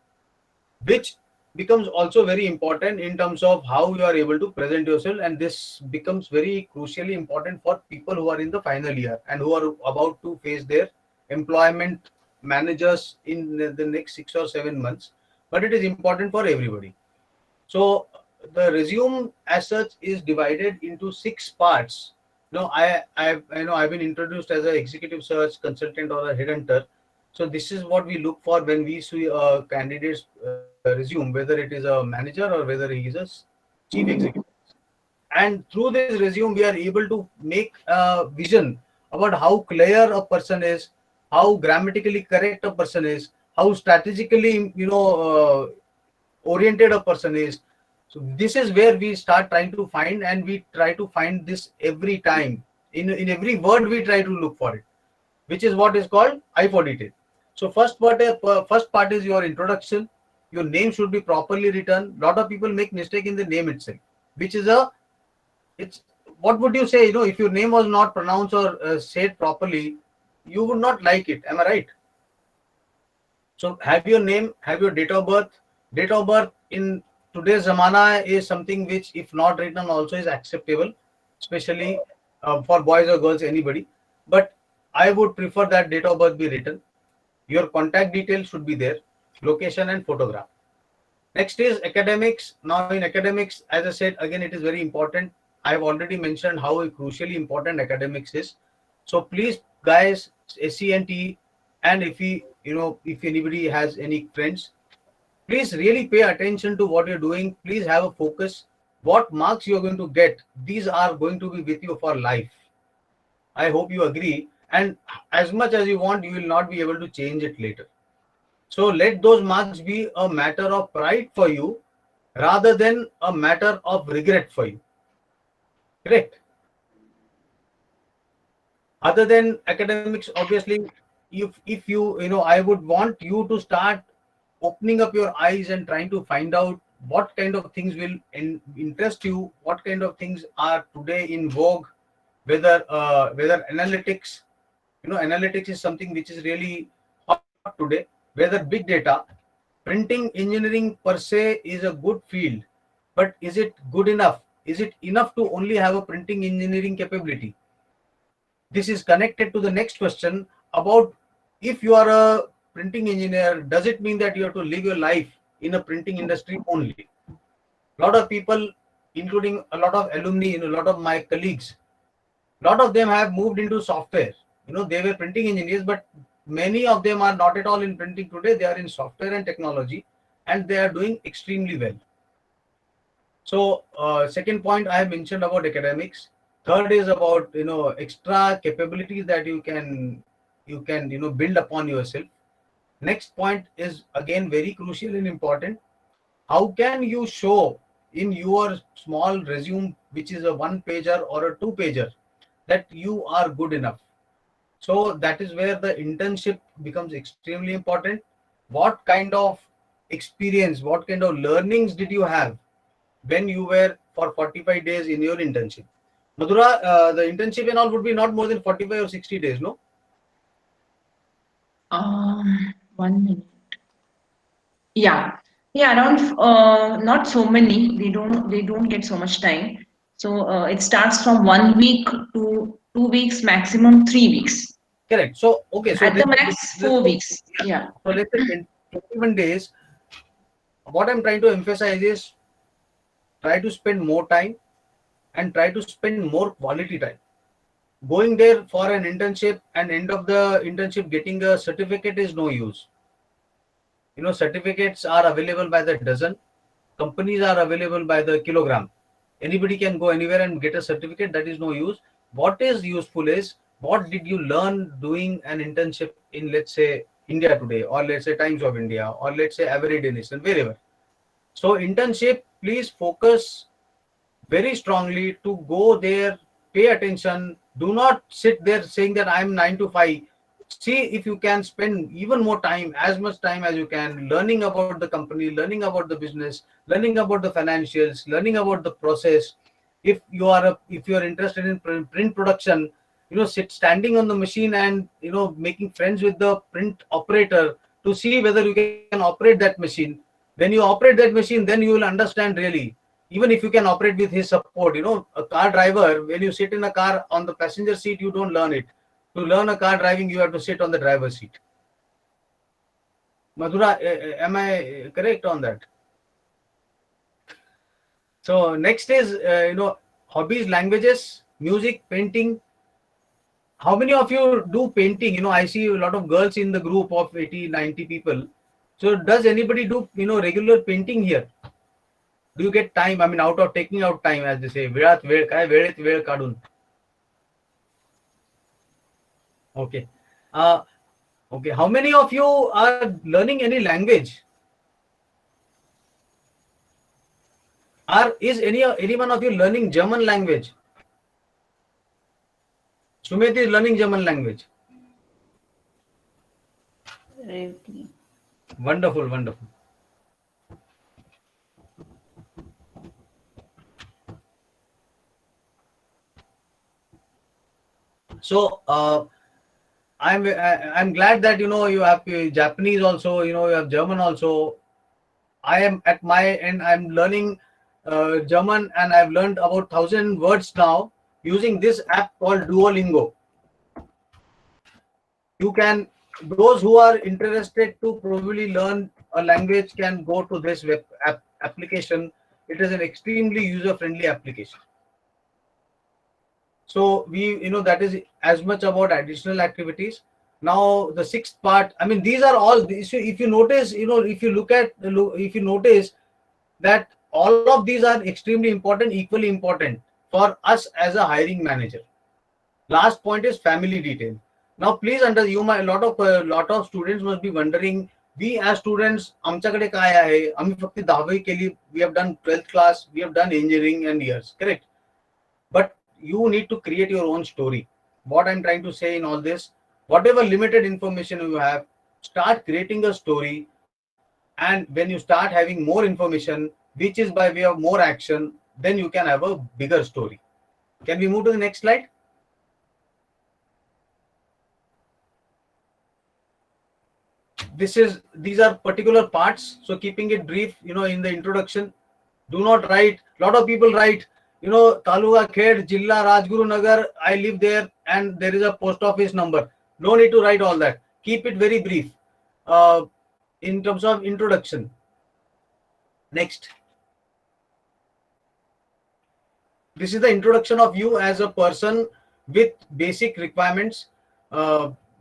which becomes also very important in terms of how you are able to present yourself, and this becomes very crucially important for people who are in the final year and who are about to face their employment managers in the next 6 or 7 months, but it is important for everybody. So the resume as such is divided into 6 parts. I've been introduced as an executive search consultant or a headhunter. So this is what we look for when we see a candidate's resume, whether it is a manager or whether he is a chief executive. And through this resume, we are able to make a vision about how clear a person is, how grammatically correct a person is, how strategically oriented a person is. So this is where we start trying to find, and we try to find this every time. In every word, we try to look for it, which is what is called eye for detail. So first part is your introduction. Your name should be properly written. A lot of people make mistake in the name itself, which is it's what would you say? If your name was not pronounced or said properly, you would not like it. Am I right? So have your name, have your date of birth. Date of birth in today's zamana is something which, if not written, also is acceptable, especially for boys or girls, anybody. But I would prefer that date of birth be written. Your contact details should be there, location and photograph. Next is academics. Now in academics, as I said, again, it is very important. I have already mentioned how crucially important academics is. So please, guys, SCNT, and if anybody has any friends, please really pay attention to what you're doing. Please have a focus. What marks you're going to get, these are going to be with you for life. I hope you agree. And as much as you want, you will not be able to change it later. So let those marks be a matter of pride for you rather than a matter of regret for you. Correct? Other than academics, obviously, if I would want you to start opening up your eyes and trying to find out what kind of things will interest you, what kind of things are today in vogue, whether analytics, analytics is something which is really hot today, whether big data. Printing engineering per se is a good field, but is it good enough? Is it enough to only have a printing engineering capability? This is connected to the next question about, if you are a printing engineer, does it mean that you have to live your life in a printing industry only? A lot of people, including a lot of alumni, a lot of my colleagues, a lot of them have moved into software. They were printing engineers, but many of them are not at all in printing today. They are in software and technology, and they are doing extremely well. So second point I have mentioned about academics. Third is about extra capabilities that you can build upon yourself. Next point is again very crucial and important. How can you show in your small resume, which is a 1-pager or a 2-pager, that you are good enough? So that is where the internship becomes extremely important. What kind of experience, what kind of learnings did you have when you were for 45 days in your internship? Madhura, the internship and all would be not more than 45 or 60 days, no? 1 minute. Yeah, yeah, around not so many. They don't get so much time. So it starts from 1 week to 2 weeks, maximum 3 weeks. Correct. So, okay. So At the max, 4 weeks. Yeah. So let's say 21 days. What I'm trying to emphasize is try to spend more time and try to spend more quality time. Going there for an internship and end of the internship getting a certificate is no use. You know, certificates are available by the dozen. Companies are available by the kilogram. Anybody can go anywhere and get a certificate. That is no use. What is useful is what did you learn doing an internship in, let's say, India Today, or let's say Times of India, or let's say Everyday Nation, wherever. So internship, please focus very strongly to go there, pay attention. Do not sit there saying that I'm 9 to 5. See if you can spend even more time, as much time as you can, learning about the company, learning about the business, learning about the financials, learning about the process. If you are interested in print production, you know, standing on the machine and, you know, making friends with the print operator to see whether you can operate that machine. When you operate that machine, then you will understand really. Even if you can operate with his support, you know, a car driver, when you sit in a car on the passenger seat, you don't learn it. To learn a car driving, you have to sit on the driver's seat. Madhura, am I correct on that? So next is, you know, hobbies, languages, music, painting. How many of you do painting? You know, I see a lot of girls in the group of 80, 90 people. So does anybody do, you know, regular painting here? Do you get time? I mean, taking out time, as they say. Virat ved kai vedet ved kadun. Okay. Okay. How many of you are learning any language? Is any one of you learning German language? Sumit is learning German language. Revati. Wonderful, wonderful. So I'm glad that, you know, you have Japanese also, you know, you have German also. I am at my end. I'm learning German, and I've learned about 1,000 words now using this app called Duolingo. You can, those who are interested to probably learn a language can go to this web application. It is an extremely user-friendly application. So you know, that is as much about additional activities. Now the sixth part, I mean, these are all, if you notice, you know, if you notice that all of these are extremely important, equally important for us as a hiring manager. Last point is family detail. Now please a lot of students must be wondering, we as students, आमच्याकडे काय आहे, आम्ही फक्त 10वी केली, we have done 12th class, we have done engineering and years, correct? But you need to create your own story. What I'm trying to say in all this, whatever limited information you have, start creating a story. And when you start having more information, which is by way of more action, then you can have a bigger story. Can we move to the next slide? These are particular parts. So keeping it brief, you know, in the introduction, do not write. A lot of people write, you know, Taluka Khed, Jilla, Rajguru Nagar, I live there, and there is a post office number. No need to write all that. Keep it very brief in terms of introduction. Next. This is the introduction of you as a person with basic requirements.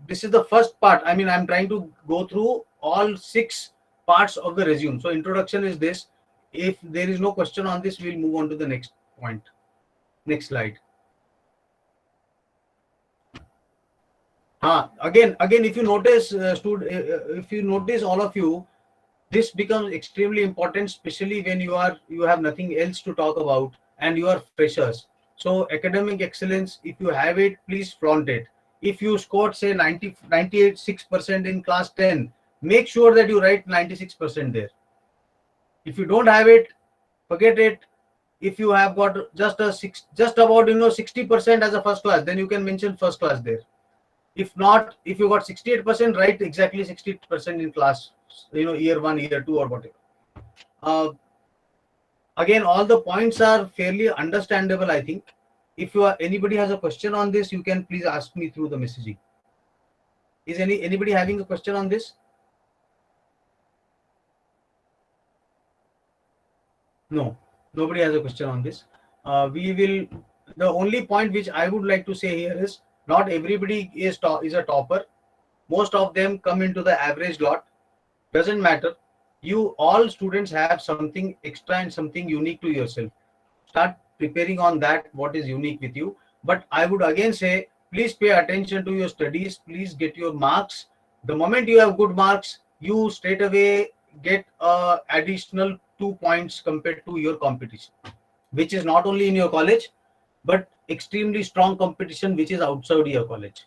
This is the first part. I mean, I'm trying to go through all 6 parts of the resume. So introduction is this. If there is no question on this, we'll move on to the next point. Next slide. Again, if you notice, if you notice, all of you, this becomes extremely important, especially when you have nothing else to talk about and you are freshers. So academic excellence, if you have it, please flaunt it. If you scored, say, 96% in class 10, make sure that you write 96% there. If you don't have it, forget it. If you have got just about 60% as a first class, then you can mention first class there. If not, if you got 68%, write exactly 60% in class, year 1, year 2, or whatever. Again, all the points are fairly understandable, I think. If anybody has a question on this, you can please ask me through the messaging. Is anybody having a question on this? No, nobody has a question on this. The only point which I would like to say here is, not everybody is a topper. Most of them come into the average lot. Doesn't matter. You all students have something extra and something unique to yourself. Start preparing on that, what is unique with you. But I would again say, please pay attention to your studies. Please get your marks. The moment you have good marks, you straight away get additional 2 points compared to your competition, which is not only in your college, but extremely strong competition which is outside your college.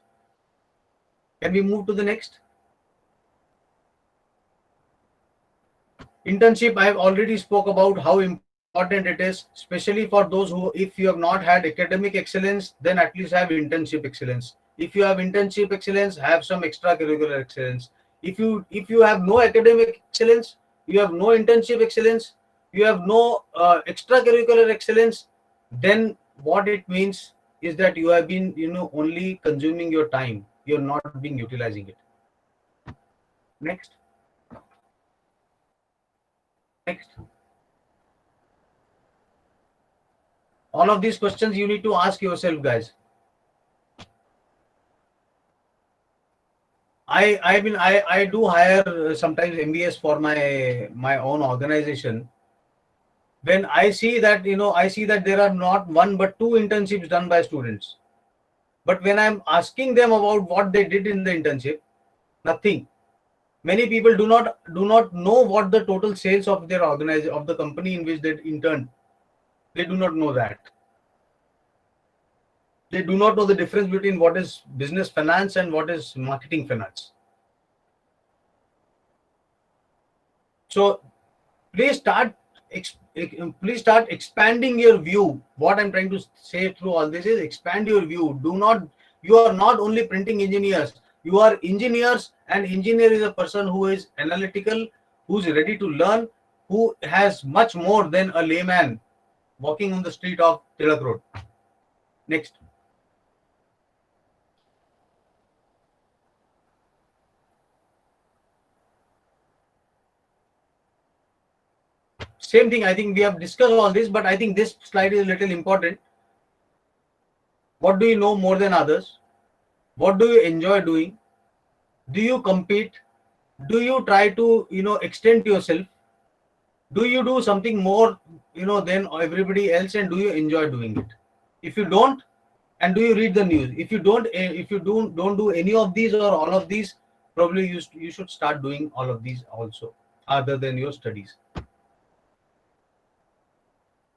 Can we move to the next? Internship, I have already spoke about how important it is, especially for those who, if you have not had academic excellence, then at least have internship excellence. If you have internship excellence, have some extracurricular excellence. If you have no academic excellence, you have no internship excellence, you have no extracurricular excellence, then what it means is that you have been only consuming your time. You're not being utilizing it. Next. All of these questions you need to ask yourself, guys. I do hire sometimes MBAs for my own organization. When I see that there are not one but 2 internships done by students. But when I'm asking them about what they did in the internship, nothing. Many people do not know what the total sales of their organization, of the company in which they interned. They do not know that. They do not know the difference between what is business finance and what is marketing finance. So please start expanding your view. What I'm trying to say through all this is, expand your view. You are not only printing engineers, you are engineers, and engineer is a person who is analytical, who's ready to learn, who has much more than a layman walking on the street of Tilak Road. Next. Same thing, I think we have discussed all this, but I think this slide is a little important. What do you know more than others? What do you enjoy doing? Do you compete? Do you try to extend yourself? Do you do something more than everybody else, and do you enjoy doing it? If you don't, and do you read the news? If you don't do any of these or all of these, probably you should start doing all of these also, other than your studies.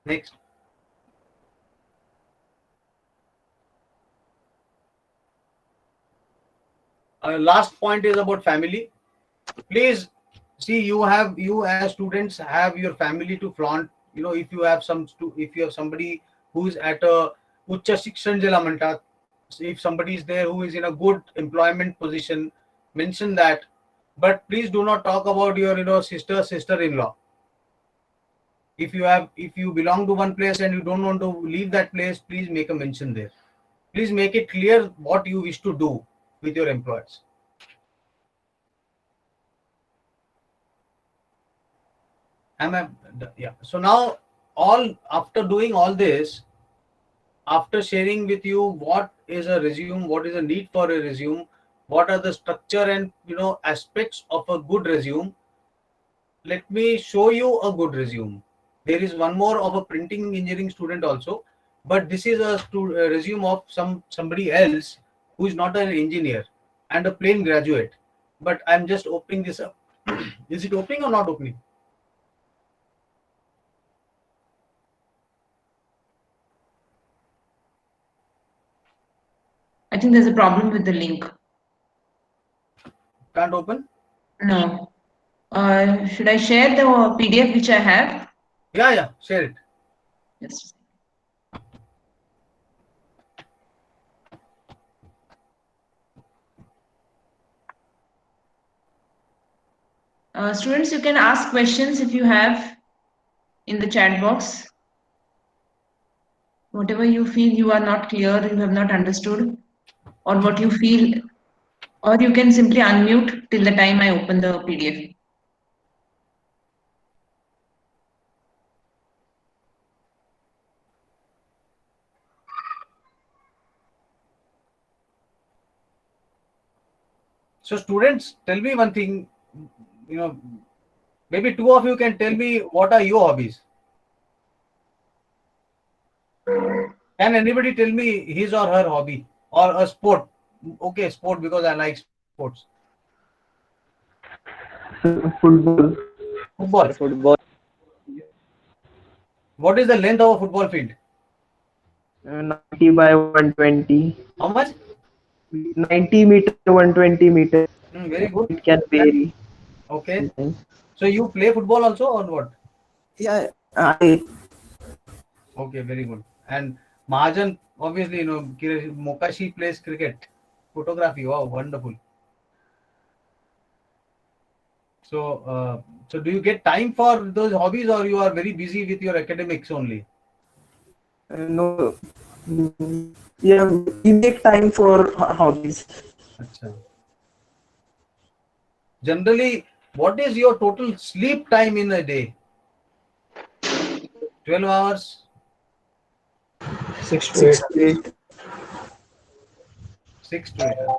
Next. Last point is about family. Please see, you as students have your family to flaunt. If you have somebody who's at a Ucha Shikshan Jila Mantat, if somebody is there who is in a good employment position, mention that. But please do not talk about your sister-in-law. If you belong to one place and you don't want to leave that place, please make a mention there. Please make it clear what you wish to do with your employers. Yeah. So now, after doing all this, after sharing with you what is a resume, what is a need for a resume, what are the structure and aspects of a good resume, let me show you a good resume. There is one more of a printing engineering student also, but this is a resume of somebody else who is not an engineer and a plain graduate. But I'm just opening this up. Is it opening or not opening? I think there's a problem with the link. Can't open? No. Should I share the PDF which I have? Yeah, share it. Yes. Students, you can ask questions if you have in the chat box. Whatever you feel you are not clear, you have not understood, or what you feel, or you can simply unmute till the time I open the PDF. So students, tell me one thing, maybe two of you can tell me what are your hobbies. Can anybody tell me his or her hobby or a sport? Okay, sport because I like sports. Football. Football. Football. What is the length of a football field? 90 by 120. How much? 90 meter, 120 meter. Very good. It can vary. Okay. Sometimes. So you play football also or what? Yeah, Okay, very good. And Mahajan, obviously, Mokashi plays cricket, photography. Wow, wonderful. So, so do you get time for those hobbies, or you are very busy with your academics only? no. Yeah, we make time for hobbies. Achha. Generally, what is your total sleep time in a day? 12 hours? 6 to 8. 6 to 8 hours.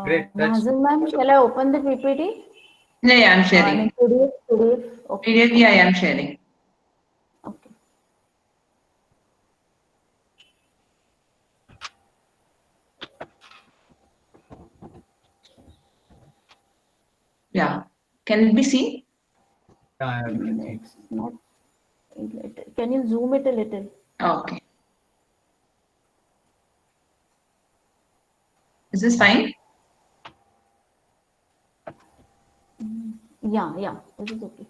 Great. That's Mahajan ma'am, shall I open the PPT? Yeah, I'm sharing. PDF. Okay. PDF, yeah, I am sharing. Okay. Yeah. Can it be seen? It's not. Can you zoom it a little? Okay. Is this fine? Yeah, this is okay.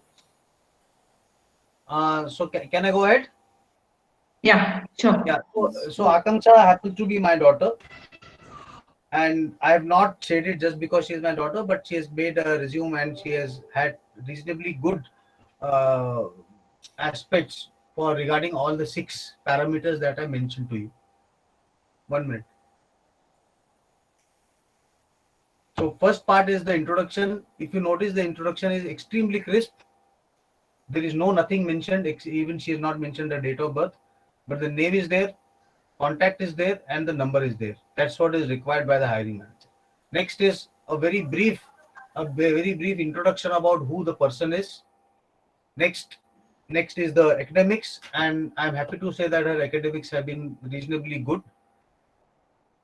so can I go ahead? Yeah, sure. Yeah. So Akanksha happens to be my daughter, and I have not said it just because she is my daughter, but she has made a resume and she has had reasonably good aspects for regarding all the 6 parameters that I mentioned to you. 1 minute. So first part is the introduction. If you notice, the introduction is extremely crisp. There is nothing mentioned, even she has not mentioned the date of birth, but the name is there, contact is there, and the number is there. That's what is required by the hiring manager. Next is a very brief introduction about who the person is. Next is the academics, and I'm happy to say that her academics have been reasonably good.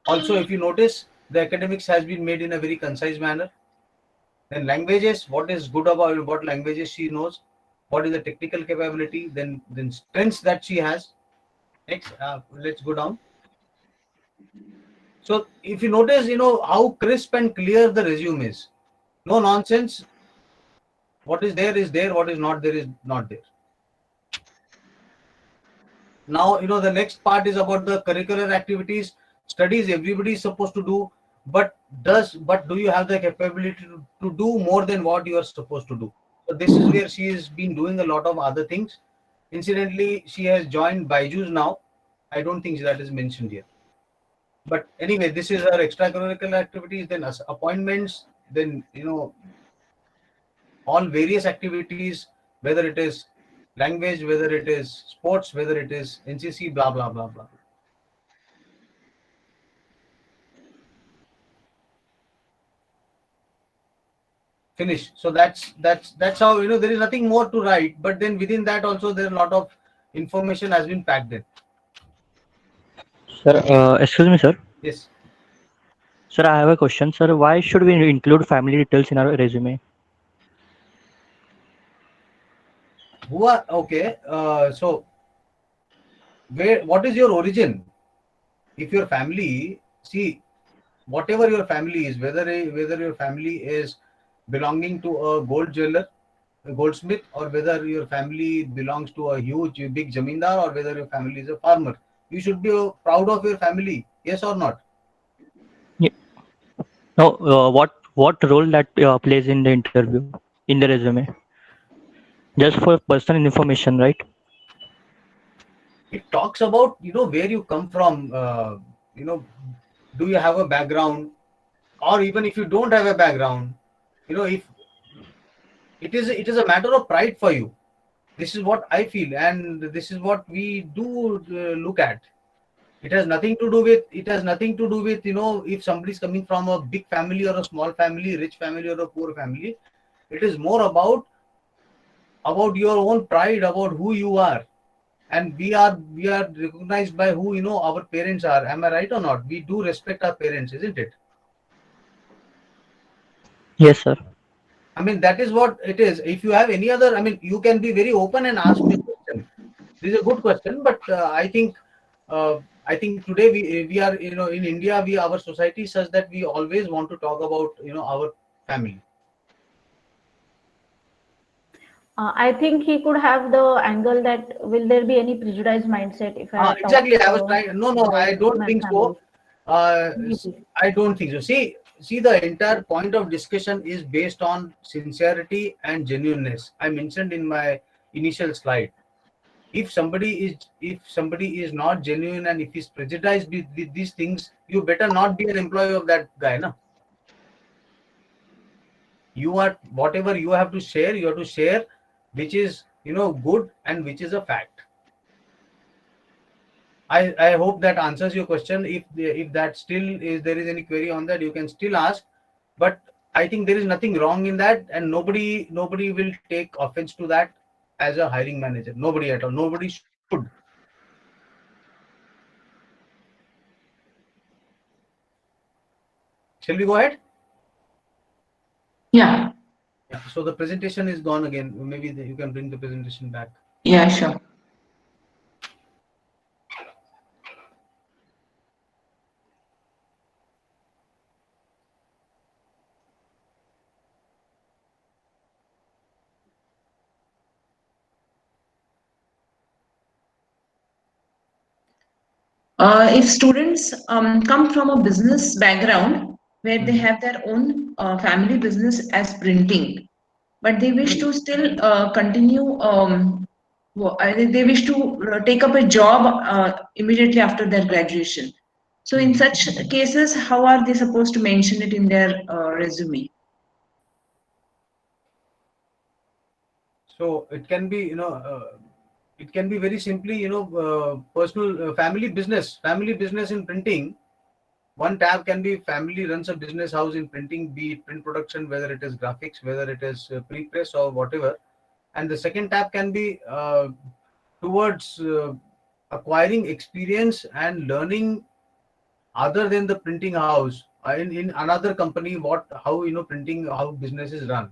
Also, if you notice, the academics has been made in a very concise manner. Then languages, what is good about what languages she knows, what is the technical capability, then strengths that she has. Next, let's go down. So if you notice, how crisp and clear the resume is. No nonsense. What is there, what is not there is not there. Now, the next part is about the curricular activities. Studies everybody is supposed to do, but do you have the capability to do more than what you are supposed to do? So this is where she has been doing a lot of other things. Incidentally, she has joined Byju's now. I don't think that is mentioned here. But anyway, this is her extracurricular activities, then appointments, then, all various activities, whether it is language, whether it is sports, whether it is NCC, blah, blah, blah, blah. Finish. So that's how, there is nothing more to write, but then within that also there are a lot of information has been packed in. Sir, excuse me, sir. Yes. Sir, I have a question, sir. Why should we include family details in our resume? Okay. So what is your origin? If your family, see, whatever your family is, whether your family is belonging to a gold jeweler, a goldsmith, or whether your family belongs to a huge big zamindar, or whether your family is a farmer. You should be proud of your family, yes or not? No, what role that plays in the interview, in the resume? Just for personal information, right? It talks about, where you come from, do you have a background, or even if you don't have a background, if it is a matter of pride for you. This is what I feel, and this is what we do look at. It has nothing to do with if somebody's coming from a big family or a small family, rich family or a poor family. It is more about your own pride, about who you are. And we are recognized by who our parents are. Am I right or not? We do respect our parents, isn't it? Yes, sir. I mean, that is what it is. If you have any other, I mean, you can be very open and ask me a question. This is a good question, but I think today we are, in India, our society is such that we always want to talk about our family. I think he could have the angle that will there be any prejudiced mindset if I talk Exactly. I was trying. No, about I don't my think family? so. Maybe. I don't think so. See, the entire point of discussion is based on sincerity and genuineness. I mentioned in my initial slide. If somebody is not genuine and if he's prejudiced with these things, you better not be an employee of that guy, na? You are, whatever you have to share, which is good and which is a fact. I hope that answers your question. If that still is, there is any query on that, you can still ask. But I think there is nothing wrong in that, and nobody will take offense to that as a hiring manager. Nobody at all. Nobody should. Shall we go ahead? Yeah, Yeah. So the presentation is gone again. Maybe you can bring the presentation back. yeah, sure. If students come from a business background where they have their own family business as printing, but they wish to still continue, they wish to take up a job immediately after their graduation. So in such cases, how are they supposed to mention it in their resume? So it can be, it can be very simply, personal, family business in printing. One tab can be family runs a business house in printing, be it print production, whether it is graphics, whether it is pre-press or whatever. And the second tab can be towards acquiring experience and learning other than the printing house, in another company, how printing, how business is run.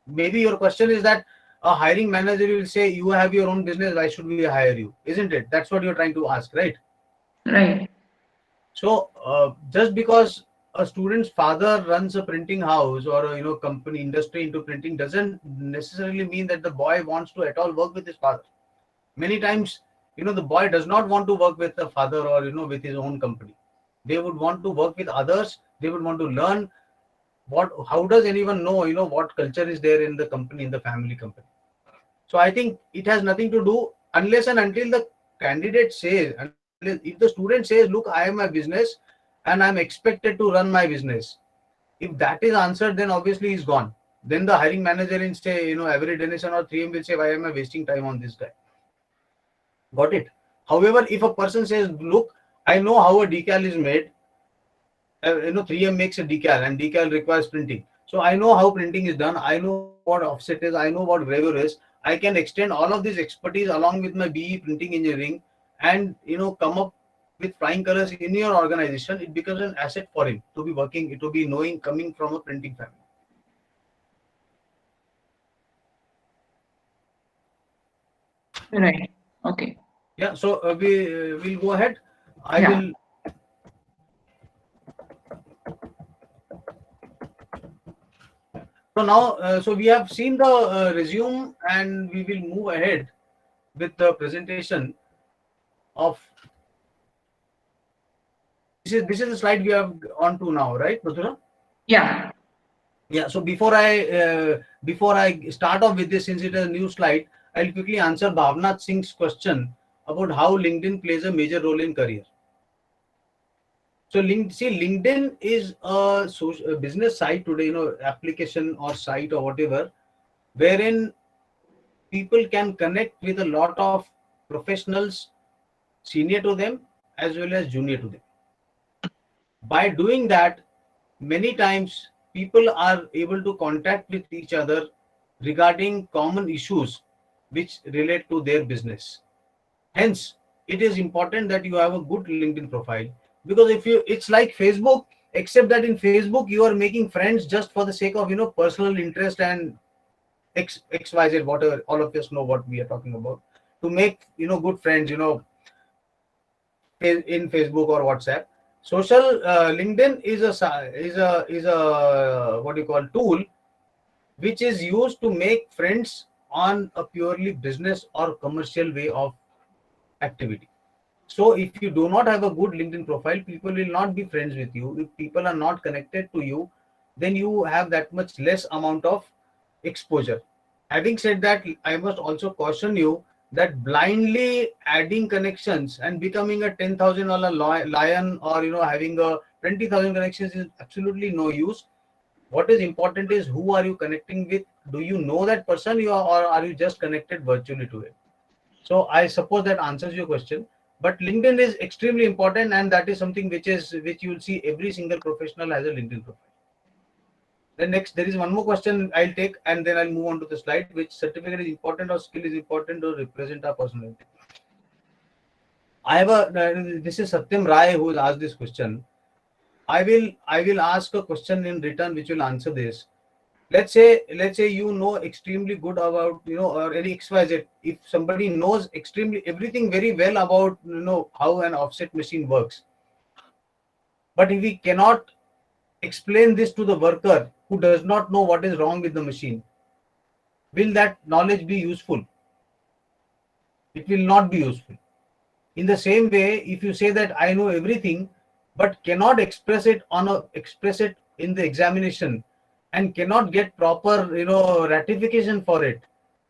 Maybe your question is that a hiring manager will say, you have your own business, why should we hire you? Isn't it? That's what you're trying to ask, right? Right. So just because a student's father runs a printing house or a company industry into printing doesn't necessarily mean that the boy wants to at all work with his father. Many times, the boy does not want to work with the father or with his own company. They would want to work with others. They would want to learn how does anyone know what culture is there in the company, in the family company. So I think it has nothing to do, unless and until the candidate says, if the student says, look, I am a business and I'm expected to run my business. If that is answered, then obviously he's gone. Then the hiring manager in, say, Avery Dennison or 3M will say, why am I wasting time on this guy? Got it? However, if a person says, look, I know how a decal is made, 3M makes a decal and decal requires printing. So I know how printing is done. I know what offset is. I know what gravure is. I can extend all of this expertise along with my BE printing engineering and, come up with flying colors in your organization. It becomes an asset for him to be working, to be knowing, coming from a printing family. Right. Okay. Yeah. So we'll go ahead. I Yeah. will. So now, so we have seen the resume, and we will move ahead with the presentation of. This is the slide we have on to now, right, Mathura? Yeah. Yeah. So before I start off with this, since it is a new slide, I'll quickly answer Bhavnath Singh's question about how LinkedIn plays a major role in career. So LinkedIn is a business site today, application or site or whatever, wherein people can connect with a lot of professionals senior to them as well as junior to them. By doing that, many times people are able to contact with each other regarding common issues which relate to their business. Hence, it is important that you have a good LinkedIn profile, because it's like Facebook, except that in Facebook you are making friends just for the sake of personal interest and XYZ, whatever. All of us know what we are talking about. To make good friends, in Facebook or WhatsApp. Social LinkedIn is a what you call tool which is used to make friends on a purely business or commercial way of activity. So if you do not have a good LinkedIn profile, people will not be friends with you. If people are not connected to you, then you have that much less amount of exposure. Having said that, I must also caution you that blindly adding connections and becoming a $10,000 lion, or having a 20,000 connections, is absolutely no use. What is important is, who are you connecting with? Do you know that person, or are you just connected virtually to it? So I suppose that answers your question. But LinkedIn is extremely important, and that is something which you will see every single professional has a LinkedIn profile. Then next, there is one more question I'll take, and then I'll move on to the slide. Which certificate is important or skill is important to represent our personality? I have this is Satyam Rai who has asked this question. I will ask a question in return which will answer this. Let's say extremely good about or any XYZ. If somebody knows extremely everything very well about how an offset machine works, but if we cannot explain this to the worker who does not know what is wrong with the machine, will that knowledge be useful? It will not be useful. In the same way, if you say that I know everything but cannot express it in the examination, and cannot get proper ratification for it,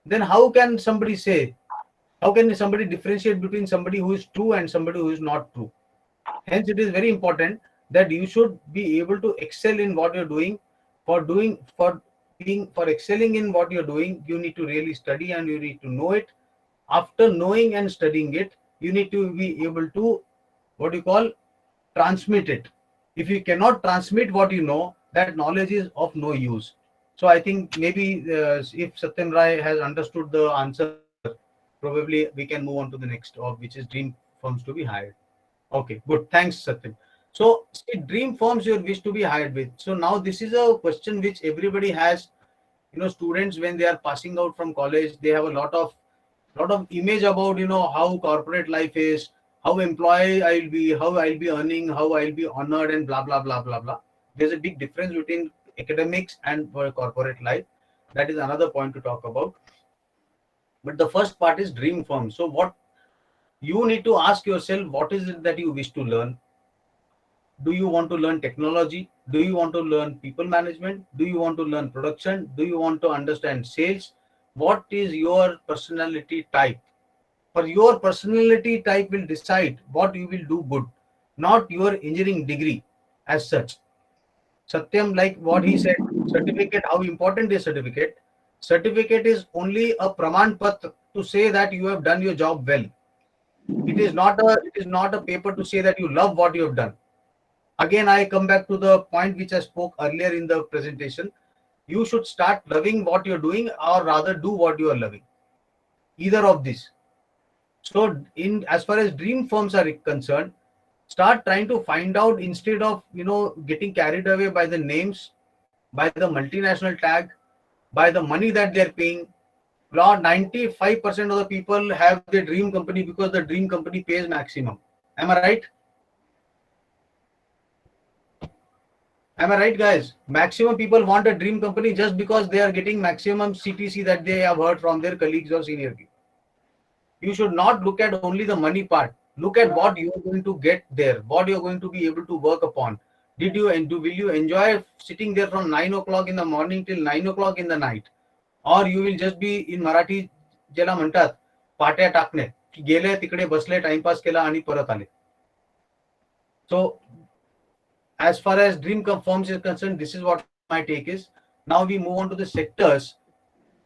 then how can somebody differentiate between somebody who is true and somebody who is not true? Hence, it is very important that you should be able to excel in what you're doing. For excelling in what you're doing, you need to really study and you need to know it. After knowing and studying it, you need to be able to transmit it. If you cannot transmit what you know, that knowledge is of no use. So I think maybe if Satyam Rai has understood the answer, probably we can move on to the next, which is dream firms to be hired. Okay, good. Thanks, Satyam. So, see, dream firms you wish to be hired with. So now this is a question which everybody has. Students, when they are passing out from college, they have a lot of image about how corporate life is, how employee I'll be, how I'll be earning, how I'll be honored, and blah blah blah blah blah. There's a big difference between academics and corporate life. That is another point to talk about. But the first part is dream firm. So what you need to ask yourself, what is it that you wish to learn? Do you want to learn technology? Do you want to learn people management? Do you want to learn production? Do you want to understand sales? What is your personality type? For your personality type will decide what you will do good, not your engineering degree as such. Satyam, like what he said, certificate, how important is certificate? Certificate is only a praman patra to say that you have done your job well. It is not a paper to say that you love what you have done. Again, I come back to the point which I spoke earlier in the presentation. You should start loving what you're doing, or rather do what you are loving. Either of these. So as far as dream firms are concerned, start trying to find out, instead of getting carried away by the names, by the multinational tag, by the money that they're paying. 95% of the people have their dream company because the dream company pays maximum. Am I right? Am I right, guys? Maximum people want a dream company just because they are getting maximum CTC that they have heard from their colleagues or senior people. You should not look at only the money part. Look at what you are going to get there, what you are going to be able to work upon. Will you enjoy sitting there from 9 o'clock in the morning till 9 o'clock in the night? Or you will just be in Marathi ज्याला म्हणतात पाट्या टाकणे की गेले तिकडे बसले timepass केला आणि परत आले. So as far as dream firms is concerned, this is what my take is. Now we move on to the sectors.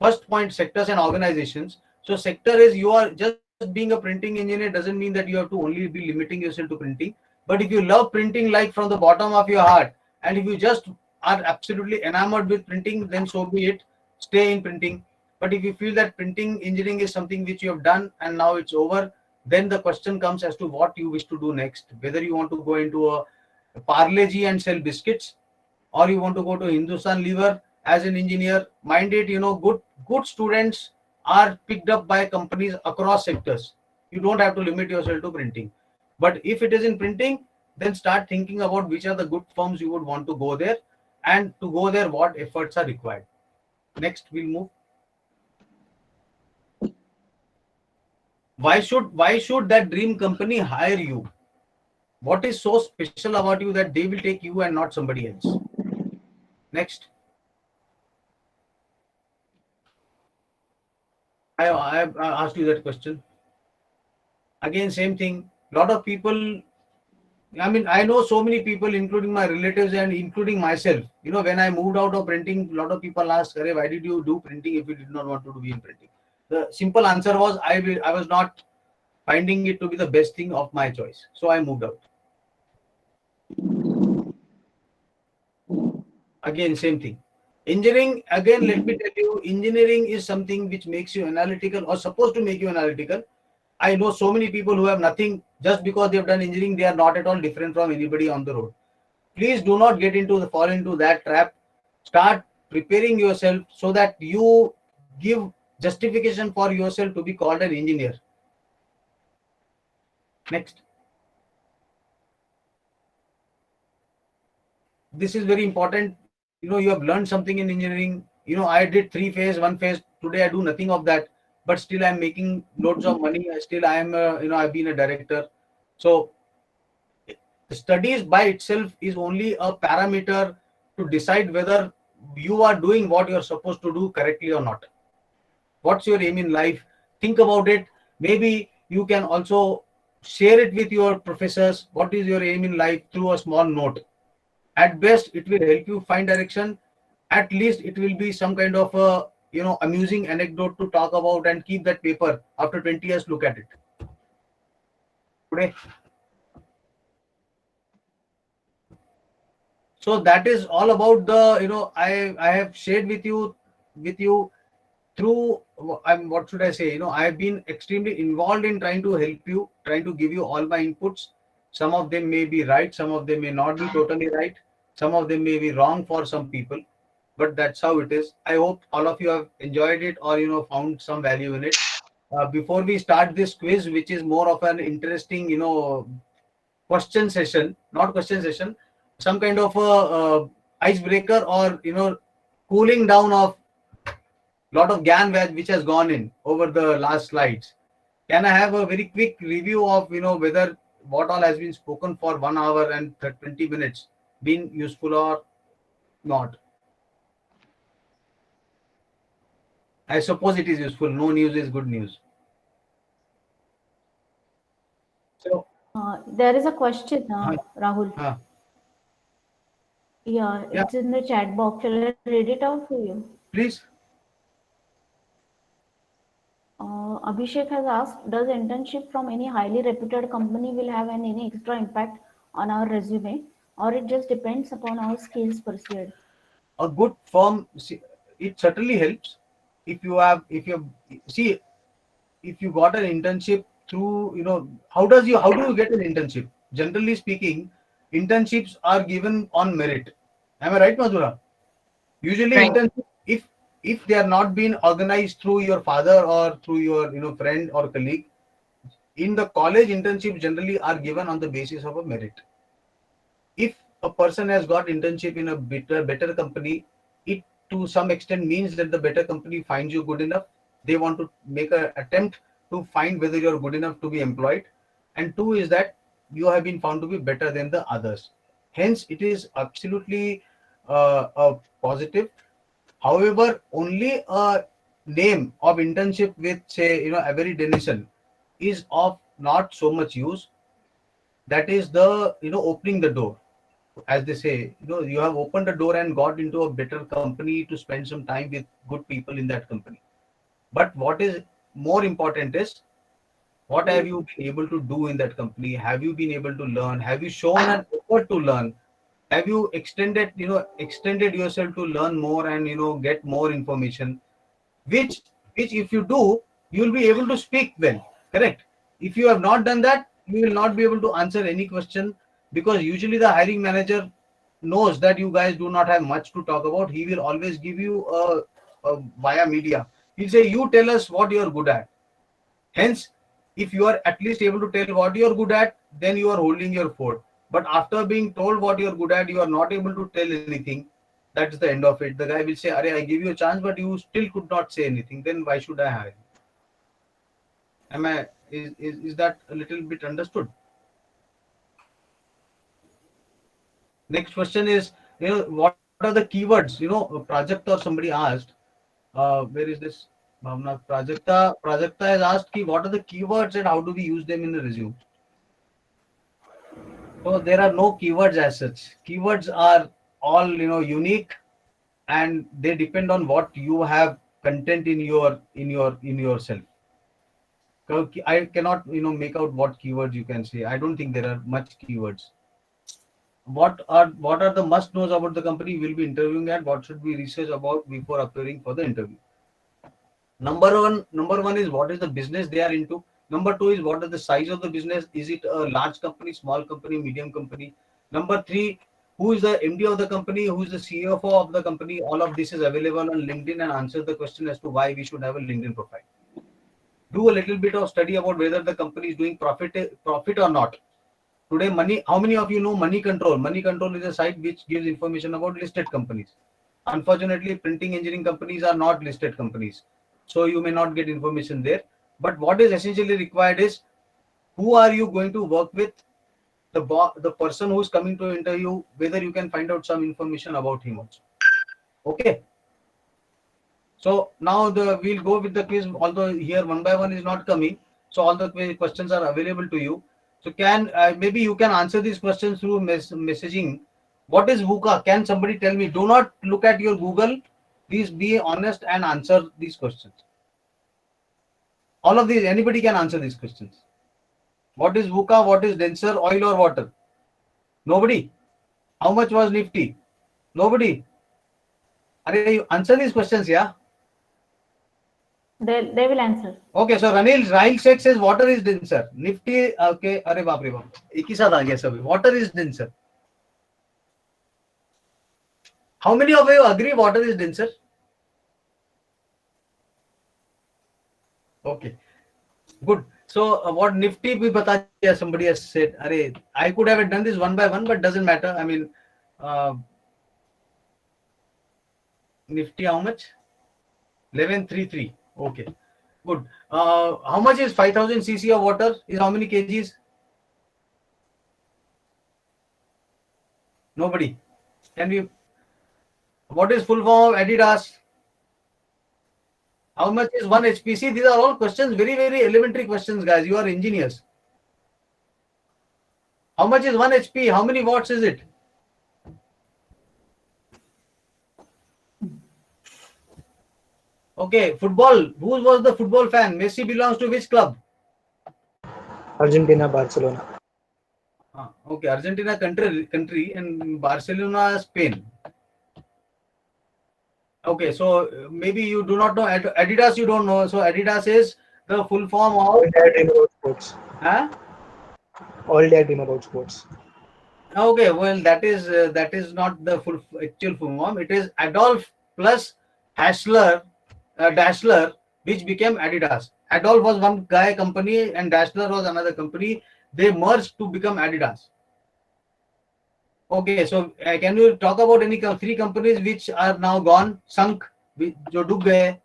First point, sectors and organizations. So sector is, you are just being a printing engineer doesn't mean that you have to only be limiting yourself to printing. But if you love printing like from the bottom of your heart, and if you just are absolutely enamored with printing, then so be it. Stay in printing. But if you feel that printing engineering is something which you have done and now it's over, then the question comes as to what you wish to do next. Whether you want to go into a Parle-G and sell biscuits, or you want to go to Hindustan Lever as an engineer. Mind it, good students are picked up by companies across sectors. You don't have to limit yourself to printing. But if it is in printing, then start thinking about which are the good firms you would want to go there, and to go there, what efforts are required. Next, we'll move. Why should that dream company hire you? What is so special about you that they will take you and not somebody else? Next. I asked you that question. Again, same thing. Lot of people, I know so many people, including my relatives and including myself. When I moved out of printing, a lot of people asked, why did you do printing if you did not want to be in printing? The simple answer was, I was not finding it to be the best thing of my choice. So I moved out. Again, same thing. Engineering, again, let me tell you, engineering is something which makes you analytical, or supposed to make you analytical. I know so many people who have nothing, just because they have done engineering, they are not at all different from anybody on the road. Please do not fall into that trap. Start preparing yourself so that you give justification for yourself to be called an engineer. Next. This is very important. You have learned something in engineering. I did 3 phase, 1 phase. Today I do nothing of that, but still I'm making loads of money. Still I am, I've been a director. So studies by itself is only a parameter to decide whether you are doing what you're supposed to do correctly or not. What's your aim in life? Think about it. Maybe you can also share it with your professors. What is your aim in life through a small note? At best, it will help you find direction. At least it will be some kind of a, amusing anecdote to talk about and keep that paper. After 20 years, look at it. Today. So that is all about the, I have shared with you through, what should I say? I have been extremely involved in trying to help you, trying to give you all my inputs. Some of them may be right. Some of them may not be totally right. Some of them may be wrong for some people, but that's how it is. I hope all of you have enjoyed it, or found some value in it. Before we start this quiz, which is more of an interesting, question session, not question session, some kind of a icebreaker, or cooling down of lot of GAN which has gone in over the last slides. Can I have a very quick review of whether what all has been spoken for 1 hour and 20 minutes been useful or not? I suppose it is useful. No news is good news. So there is a question, Rahul. Yeah, it's in the chat box. Shall I read it out for you? Please. Abhishek has asked, does internship from any highly reputed company will have any extra impact on our resume, or it just depends upon our skills pursued? A good firm, it certainly helps. If you got an internship through, how do you get an internship? Generally speaking, internships are given on merit. Am I right, Madhura? Usually, Right. Internship, if they are not being organized through your father or through your friend or colleague, in the college, internships generally are given on the basis of a merit. If a person has got internship in a better company, it to some extent means that the better company finds you good enough. They want to make an attempt to find whether you're good enough to be employed. And two is that you have been found to be better than the others. Hence, it is absolutely a positive. However, only a name of internship with, say, Avery Dennison is of not so much use. That is the, opening the door. As they say, you have opened the door and got into a better company to spend some time with good people in that company. But what is more important is, what have you been able to do in that company? Have you been able to learn? Have you shown an effort to learn? Have you extended yourself to learn more and get more information? Which if you do, you will be able to speak well. Correct. If you have not done that, you will not be able to answer any question, because usually the hiring manager knows that you guys do not have much to talk about. He will always give you a via media. He'll say, you tell us what you are good at. Hence, if you are at least able to tell what you are good at, then you are holding your fort. But after being told what you are good at, you are not able to tell anything. That's the end of it. The guy will say, "Arey, I give you a chance, but you still could not say anything. Then why should I hire you?" Is that a little bit understood? Next question is, what are the keywords? Prajakta or somebody asked, where is this? Bhavna, Prajakta has asked, what are the keywords and how do we use them in a resume? So there are no keywords as such. Keywords are all, unique, and they depend on what you have content in yourself. So I cannot, make out what keywords you can say. I don't think there are much keywords. What are the must knows about the company we'll be interviewing at? What should we research about before appearing for the interview? Number one is, what is the business they are into. Number two is, what is the size of the business? Is it a large company, small company, medium company? Number three, who is the MD of the company? Who is the CFO of the company? All of this is available on LinkedIn, and answer the question as to why we should have a LinkedIn profile. Do a little bit of study about whether the company is doing profit or not. Today, how many of you know Money Control? Money Control is a site which gives information about listed companies. Unfortunately, printing engineering companies are not listed companies, so you may not get information there. But what is essentially required is, who are you going to work with? The person who is coming to interview, whether you can find out some information about him also. Okay. So now we'll go with the quiz, although here one by one is not coming. So all the questions are available to you. So maybe you can answer these questions through messaging. What is VUCA? Can somebody tell me? Do not look at your Google. Please be honest and answer these questions. All of these, anybody can answer these questions. What is VUCA? What is denser, oil or water? Nobody. How much was Nifty? Nobody. You answer these questions, yeah? They will answer. Okay, so Rahil Sheikh says water is denser. Nifty, okay, अरे बाप रे बाप, एक ही साथ आ गया सभी. Water is denser. How many of you agree water is denser? Okay, good. So what Nifty bhi bata diya, somebody has said, अरे, I could have done this one by one, but doesn't matter. I mean, Nifty how much? 1133. Okay, good. How much is 5000 cc of water? Is how many kgs? Nobody. Can we? What is full form of Adidas? How much is 1 HPC? These are all questions, very, very elementary questions, guys. You are engineers. How much is 1 HP? How many watts is it? Okay, football. Who was the football fan? Messi belongs to which club? Argentina, Barcelona. Okay, Argentina country and Barcelona, Spain. Okay, so maybe you do not know Adidas. You don't know. So Adidas is the full form of. All day I dream about sports. Huh? All day I dream about sports. Okay, well that is not the actual full form. It is Adolf plus Dassler, which became Adidas. Adolf was one guy company and Dassler was another company. They merged to become Adidas. Okay, so can you talk about any three companies which are now gone, sunk, जो डूब गए?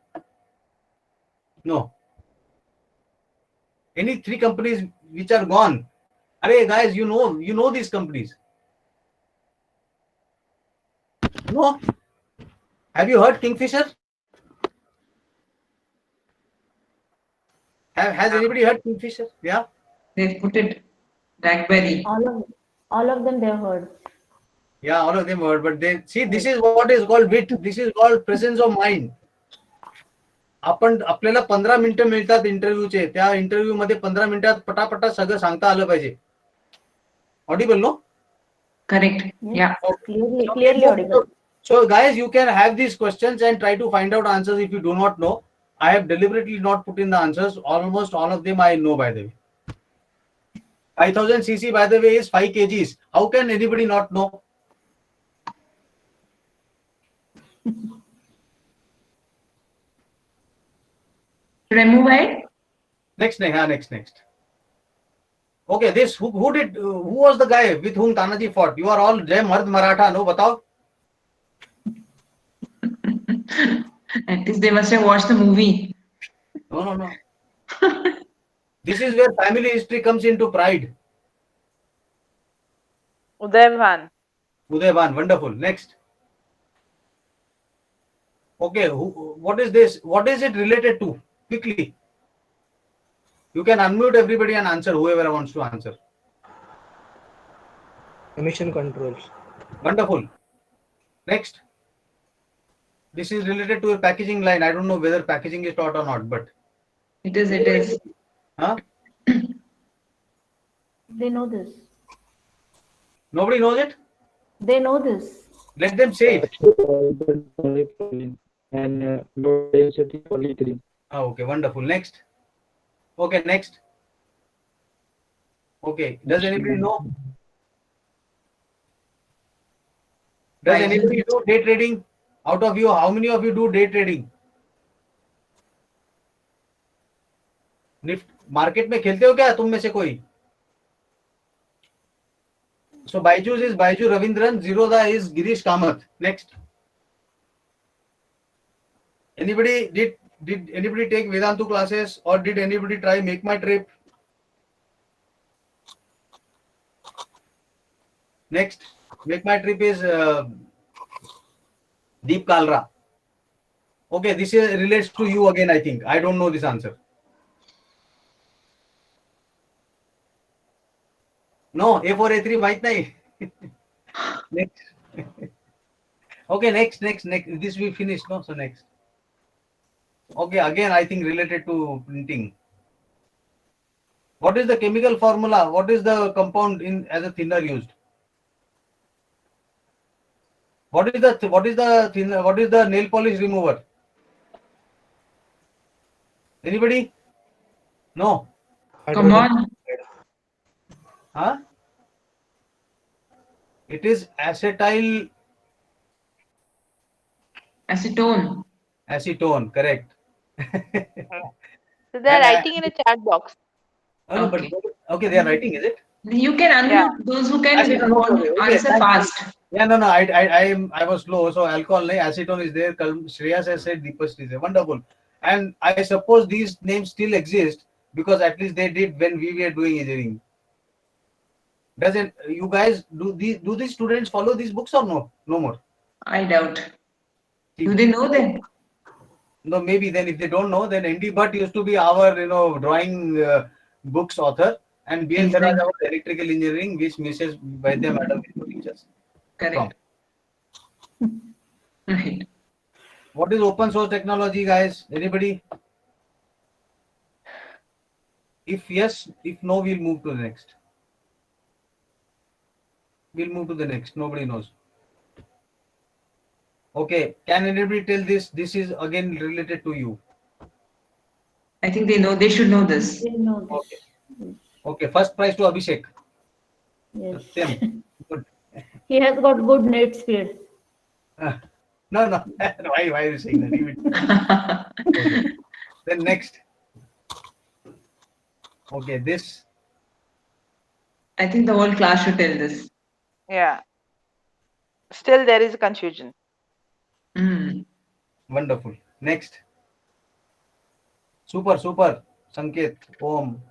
No. Any three companies which are gone? Arey guys, you know these companies. No. Have you heard Kingfisher? Has anybody heard Kingfisher? Yeah. They put it BlackBerry. All of them they have heard. Yeah, all of them heard, but they see this is what is called wit. This is called presence of mind. आपण आपल्याला 15 मिनिटं मिळतात इंटरव्ह्यूचे, त्या interview मध्ये 15 मिनिटात पटापटा सगळं सांगता आलं पाहिजे. Audible no? Correct. Yeah. Clearly audible. So guys, you can have these questions and try to find out answers if you do not know. I have deliberately not put in the answers. Almost all of them I know, by the way. 5000 cc, by the way, is 5 kgs. How can anybody not know? Should I move ahead? Next. Okay, this who was the guy with whom Tanaji fought? You are all Jai Mard Maratha, no? Batao. At least they must have watched the movie. No. This is where family history comes into pride. Udayvan. Udayvan, wonderful. Next. Okay, what is this? What is it related to? Quickly. You can unmute everybody and answer, whoever wants to answer. Emission controls. Wonderful. Next. This is related to your packaging line. I don't know whether packaging is taught or not, but. It is. Huh? They know this. Nobody knows it? They know this. Let them say it. And low density polyethylene. Okay, wonderful. Next. Okay, next. Okay, does anybody know? Does Right. anybody do day trading? Out of you, how many of you do day trading? Market में खेलते हो क्या तुम में से कोई? So Byju's is Byju Ravindran, Zerodha is Girish Kamath. Next. Anybody did anybody take Vedantu classes or did anybody try Make My Trip? Next. Make My Trip is Deep Kalra. Okay, this is relates to you again, I think. I don't know this answer. No, A4, A3 might nahi. Next. Okay, next. This we finished, no? So next. Okay, again, I think related to printing. What is the chemical formula? What is the compound in as a thinner used? What is the nail polish remover? Anybody? No. Come on. Huh? It is acetone, correct. So they are writing in a chat box. Oh, Okay. but okay, they are writing, is it? You can unmute those who can answer fast. Yeah, no. I was slow. So alcohol, acetone is there. Shreyas has said Deepast is there. Wonderful. And I suppose these names still exist because at least they did when we were doing engineering. Doesn't you guys do these students follow these books or no? No more. I doubt. Do they know them? No, maybe then if they don't know, then ND Bhatt used to be our drawing books author, and BN Exactly. Saraj was electrical engineering, which Mrs. Vaidya Madam used to teach us. Correct. Right. What is open source technology, guys? Anybody? If yes, if no, we'll move to the next. Nobody knows. Okay, can anybody tell this? This is again related to you. I think they know. They should know this. They know this. Okay. Okay, first prize to Abhishek. Yes. Same. Good. He has got good net speed. No. Why are you saying that? Leave it. Okay. Then next. Okay, this. I think the whole class should tell this. Yeah. Still there is a confusion. Mm. Wonderful. Next. Super, super. Sanket, Om.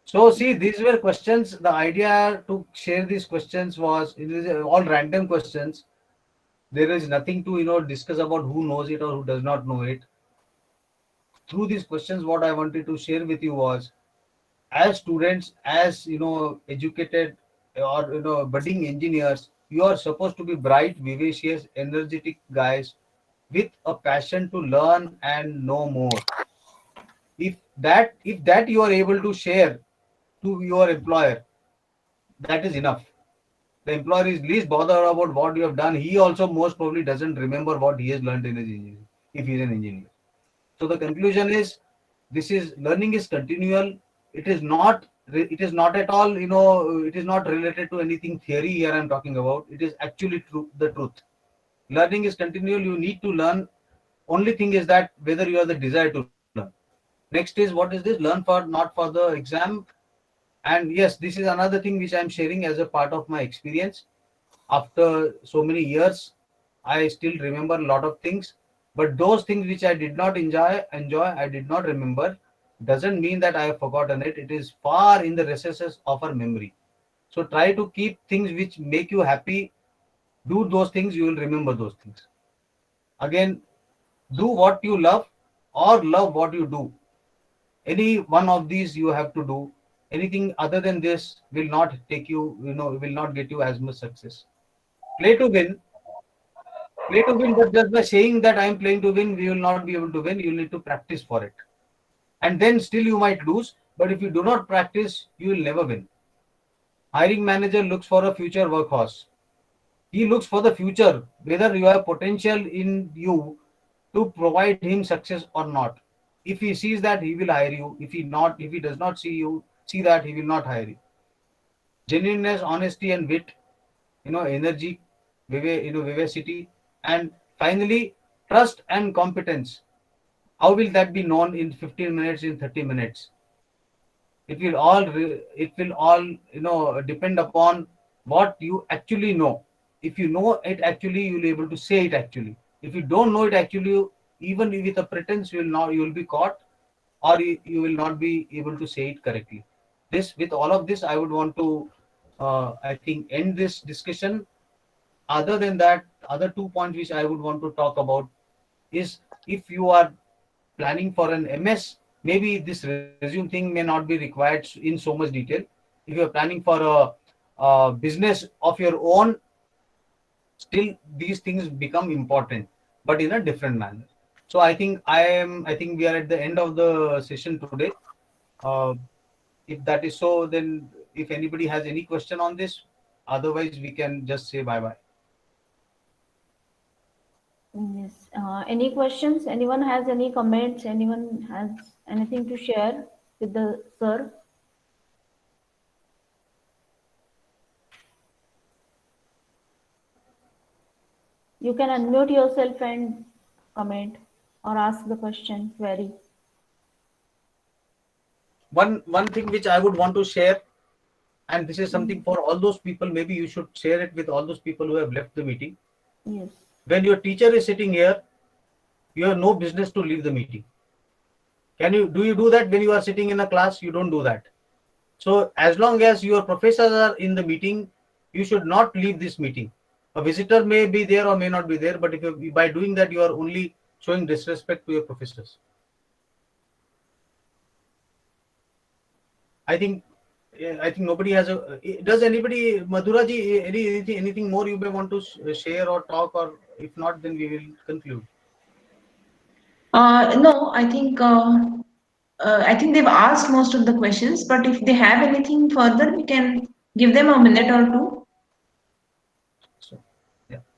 So see, these were questions. The idea to share these questions was it is all random questions. There is nothing to discuss about who knows it or who does not know it. Through these questions, what I wanted to share with you was, as students, as educated or budding engineers, you are supposed to be bright, vivacious, energetic guys with a passion to learn and know more. If that you are able to share to your employer, that is enough. The employer is least bothered about what you have done. He also most probably doesn't remember what he has learned in his engineering, if he is an engineer. So the conclusion is, this is learning is continual. It is not at all, it is not related to anything theory here I'm talking about. It is actually true, the truth. Learning is continual. You need to learn. Only thing is that whether you have the desire to learn. Next is, what is this? Learn for, not for the exam. And yes, this is another thing which I'm sharing as a part of my experience. After so many years, I still remember a lot of things, but those things which I did not enjoy, I did not remember, doesn't mean that I have forgotten it. It is far in the recesses of our memory. So try to keep things which make you happy. Do those things, you will remember those things. Again, do what you love or love what you do. Any one of these you have to do. Anything other than this will not take you, will not get you as much success. Play to win, play to win, but just by saying that I'm playing to win, we will not be able to win. You need to practice for it. And then still you might lose, but if you do not practice, you will never win. Hiring manager looks for a future workhorse. He looks for the future, whether you have potential in you to provide him success or not. If he sees that, he will hire you. If he does not see that, he will not hire you. Genuineness, honesty, and wit, energy, vivacity, and finally, trust and competence. How will that be known in 15 minutes, in 30 minutes? It will all depend upon what you actually know. If you know it actually, you'll be able to say it actually. If you don't know it actually, even with a pretense, you will be caught, or you will not be able to say it correctly. With all of this, I would want to I think end this discussion. Other than that, other 2 points which I would want to talk about is, if you are planning for an MS, maybe this resume thing may not be required in so much detail. If you are planning for a business of your own, still these things become important, but in a different manner. So I think we are at the end of the session today. Uh, if that is so, then if anybody has any question on this, otherwise we can just say bye bye. Yes. Any questions? Anyone has any comments? Anyone has anything to share with the sir? You can unmute yourself and comment or ask the question, query. One thing which I would want to share, and this is something for all those people, maybe you should share it with all those people who have left the meeting. Yes. When your teacher is sitting here, you have no business to leave the meeting. Do you do that when you are sitting in a class? You don't do that. So as long as your professors are in the meeting, you should not leave this meeting. A visitor may be there or may not be there, but by doing that, you are only showing disrespect to your professors. I think nobody has a. Does anybody, Madhura ji, anything more you may want to share or talk, or if not, then we will conclude. No, I think they've asked most of the questions, but if they have anything further, we can give them a minute or two. So,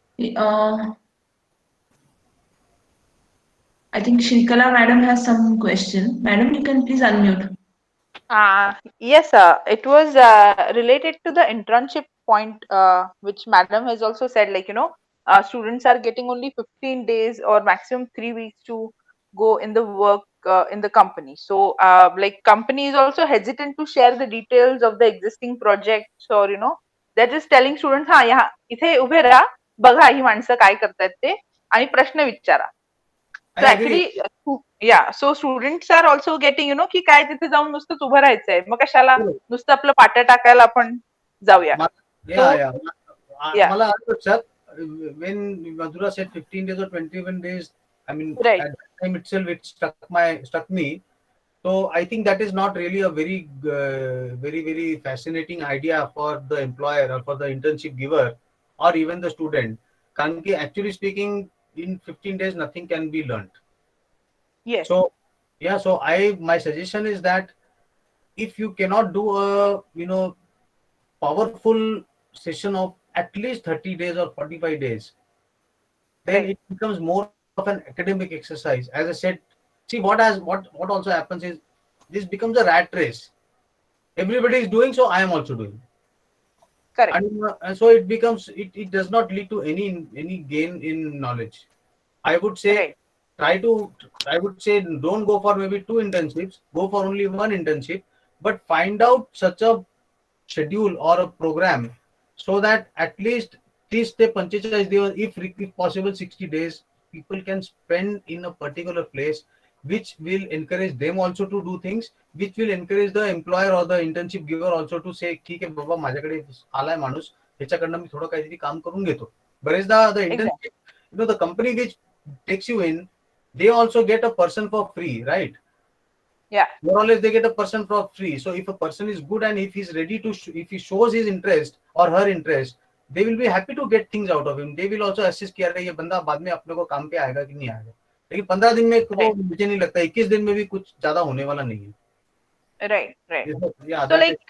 yeah. I think Shrikala madam has some question. Madam, you can please unmute. Yes, sir. It was related to the internship point, which madam has also said, like, students are getting only 15 days or maximum 3 weeks to go in the work in the company. So like company is also hesitant to share the details of the existing projects, or they're just telling students, हा यहाँ इथे उभे राहा, बघा ही माणसं काय करतायत ते आणि प्रश्न विचारा. I So agree. actually, yeah, so students are also getting, की काय तिथे जाऊन नुसतंच उभं राहायचंय, मग कशाला नुसतं आपलं पाट्या टाकायला आपण जाऊया. Yeah. Yeah. मला असं लक्षात, when Madhura said 15 days or 21 days, I mean, Right. at that time itself, it struck me. So I think that is not really a very fascinating idea for the employer or for the internship giver or even the student. कारण की actually speaking, in 15 days nothing can be learned. Yes. So yeah, so my suggestion is that if you cannot do a powerful session of at least 30 days or 45 days, then Right. it becomes more of an academic exercise. As I said, see what also happens is this becomes a rat race. Everybody is doing, so I am also doing. Correct. And so it becomes, it does not lead to any gain in knowledge. I would say Right. don't go for maybe 2 internships, go for only 1 internship, but find out such a schedule or a program so that at least 30 ते 45 दिवस, if possible 60 days, people can spend in a particular place, which will encourage them also to do things, which will encourage the employer or the internship giver also to say, ठीक आहे बाबा, माझ्याकडे आलाय माणूस, ह्याच्याकडनं मी थोडं काहीतरी काम करून घेतो. बरेचदा the internship, the company which takes you in, they also get a person for free, right? Yeah. More or less they get a person for free. So if a person is good and if he's ready to, if he shows his interest or her interest, they will be happy to get things out of him. They will also assist कि अरे ये बंदा बाद में अपने को काम पे आएगा कि नहीं आएगा. लेकिन 15 दिन में तो मुझे नहीं लगता, 21 दिन में भी कुछ ज्यादा होने वाला नहीं है. Right. Yeah, So like,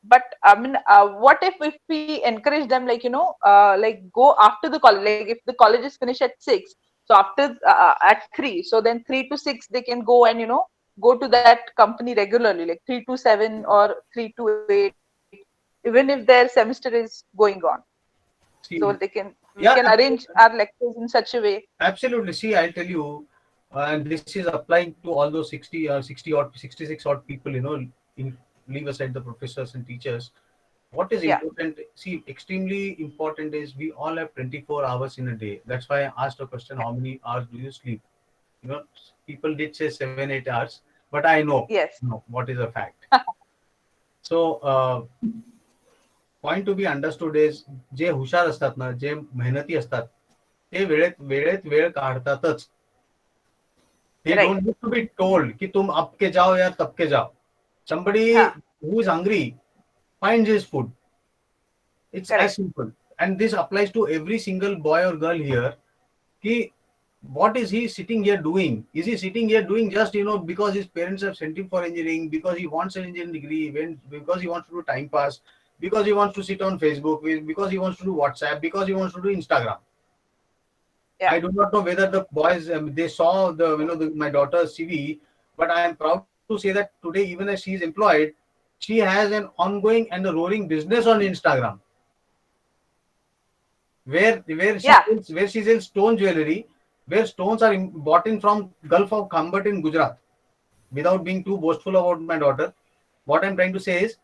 but I mean, what if we encourage them, like, like go after the college, like if the college is finished at 6, so after at 3, so then 3 to 6 they can go and go to that company regularly, like 3 to 7 or 3 to 8, even if their semester is going on. So we can arrange our lectures in such a way. Absolutely. See, I'll tell you, and this is applying to all those 60 or 66 odd people, leave aside the professors and teachers. What is important, see, extremely important is we all have 24 hours in a day. That's why I asked a question, how many hours do you sleep? People did say 7-8 hours, but I know what is a fact. So, point to be understood is, जे हुशार असतात ना, जे मेहनती असतात, ते वेळेत वेळ काढतातच. They don't need to be told कि तुम अब के जाओ या तब के जाओ. Somebody who is hungry finds his food. It's as simple. And this applies to every single boy or girl here. कि what is he sitting here doing? Is he sitting here doing just because his parents have sent him for engineering, because he wants an engineering degree, because he wants to do time pass, because he wants to sit on Facebook, because he wants to do WhatsApp, because he wants to do Instagram? I do not know whether the boys they saw my daughter's CV, but I am proud to say that today, even as she is employed, she has an ongoing and a roaring business on Instagram, where she sells stone jewelry, where stones are bought in from Gulf of Khambat in Gujarat. Without being too boastful about my daughter, what I'm trying to say is,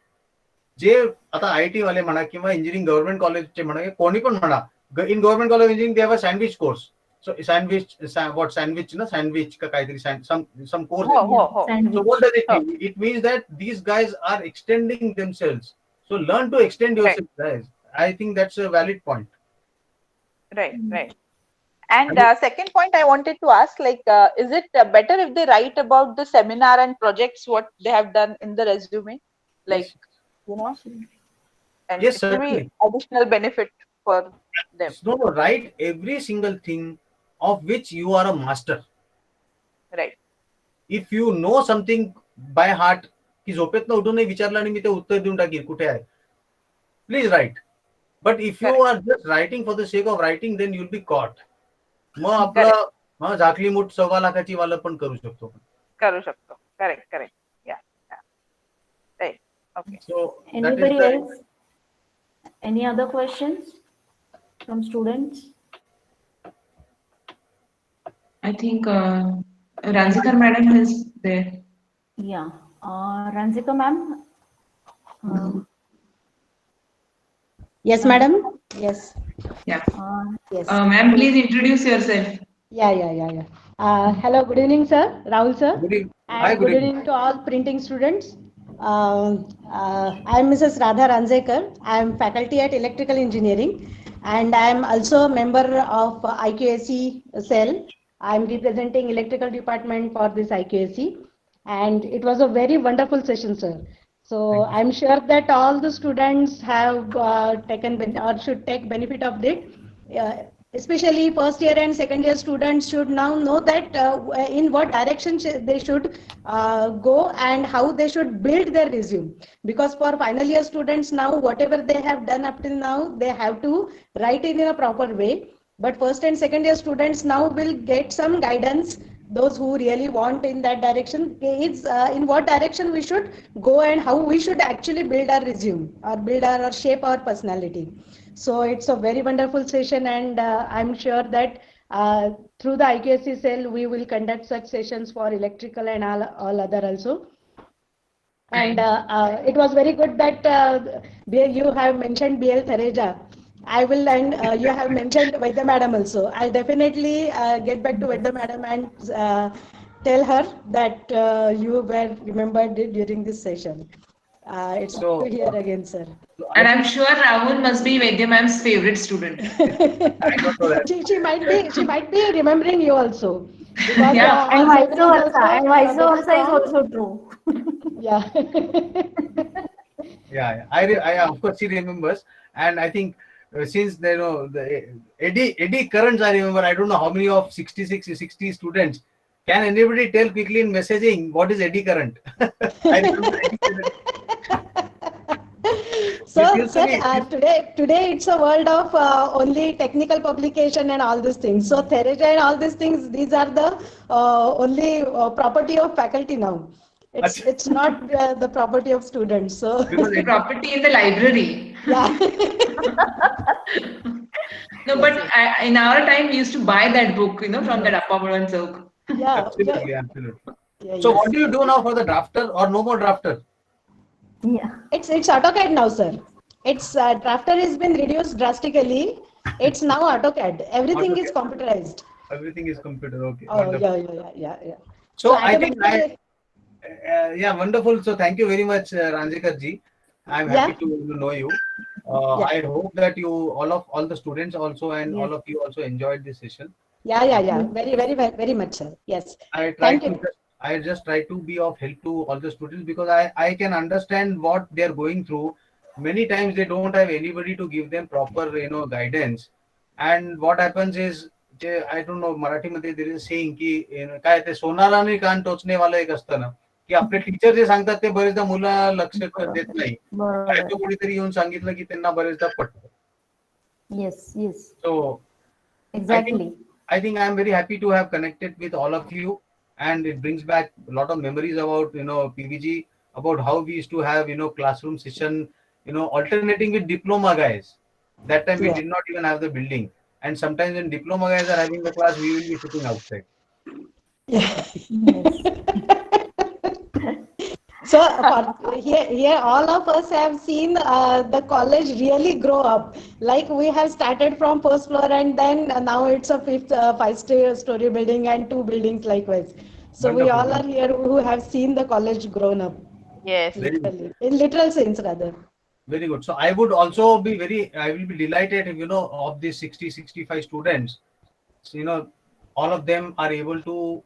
जे आता IIT वाले म्हणा किंवा engineering government कॉलेजचे म्हणा, कोणी पण म्हणा, in government college engineering they have a sandwich course. So sandwich का काहीतरी some course. So what does it mean? It means that these guys are extending themselves. So learn to extend yourself, guys. I think that's a valid point. Right. And second point I wanted to ask, like, is it better if they write about the seminar and projects what they have done in the resume, like, and yes, it will be additional benefit for them. No, write every single thing of which you are a master. Right. If you know something by heart, की झोपेतनं उठून नाही विचारलं आणि मी ते उत्तर देऊन टाकीन कुठे आहे, please write. But if you are just writing for the sake of writing, then you'll be caught. मग आपलं झाकली मूठ 1.25 लाखाची वाला पण करू शकतो. Correct. Yeah. Right. Okay. So anybody else? Any other questions from students? I think Ranzikar madam is there. Yeah. Ranzika ma'am. Yes, madam. Yes. Yeah. Yes. Ma'am, please introduce yourself. Yeah. Hello, good evening, sir. Rahul, sir. Good evening. Hi, And good good evening. evening to all printing students. I'm Mrs. Radha Ranzekar. I'm faculty at Electrical Engineering, and I'm also a member of IQAC cell. I'm representing electrical department for this IQAC, and it was a very wonderful session, sir. So Thank you. I'm sure that all the students have or should take benefit of it. Especially first year and second year students should now know that in what direction they should go and how they should build their resume, because for final year students now whatever they have done up till now they have to write it in a proper way, but first and second year students now will get some guidance. Those who really want in that direction is in what direction we should go and how we should actually build our resume or build our or shape our personality. So it's a very wonderful session, and I'm sure that through the IQSC cell, we will conduct such sessions for electrical and all other also. And it was very good that you have mentioned BL Theresa. I will, and you have mentioned Vaidya madam also. I'll definitely get back to Vaidya madam and tell her that you were remembered during this session. It's So, good to hear again, sir. And I'm sure Rahul must be Vaidya ma'am's favorite student. I don't know that. She might be remembering you also, because Yeah. And on vice Saturday is versa. And vice very versa is strong. also true. Yeah. Yeah. Of course she remembers, and I think since you know the eddy currents, I remember. I don't know how many of 60 students. Can anybody tell quickly in messaging what is eddy current? I remember eddy current. So, It used to sir, be- today it's a world of only technical publication and all these things. So, Theresa and all these things, these are the only property of faculty now. It's not the property of students. So, because It's a property in the library. yeah. No, but in our time, we used to buy that book, from that Appabadan Chowk. Yeah. absolutely. Yeah, So yes. what do you do now for the drafter, or no more drafter? Yeah. It's AutoCAD now, sir. Its drafter has been reduced drastically. It's now AutoCAD. Everything is AutoCAD. computerized. Everything is computer. Okay. Oh, Wonderful. yeah. So I think automatically, yeah, wonderful. So thank you very much, Ranjikar ji. I'm Yeah. happy to know you. Yeah. I hope that you all the students also and Yes. all of you also enjoyed this session. yeah. Very much, sir. Yes. I try Thank to you. I just try to be of help to all the students because I can understand what they are going through. Many times they don't have anybody to give them proper guidance, and what happens is I don't know Marathi मध्ये there is a saying की काय ते सोनाराने कान टोचणे वाला एक असतं ना की आपले टीचर जे सांगतात ते बरेचदा मुलं लक्ष देत नाही. बरोबर. बाहेरचं कोणीतरी येऊन सांगितलं की त्यांना बरेचदा पटतं. Yes. So Exactly. I think I'm very happy to have connected with all of you, and it brings back a lot of memories about PVG, about how we used to have classroom session, alternating with diploma guys. That time we Yeah. did not even have the building, and sometimes when diploma guys are having the class, we will be sitting outside. Yes. So here all of us have seen the college really grow up. Like we have started from first floor, and then now it's a five-story building and two buildings likewise. So we Wonderful. all are here who have seen the college grown up. Yes. Very good. Literally, in literal sense rather. Very good. So I would also be I will be delighted if of these 65 students, so, all of them are able to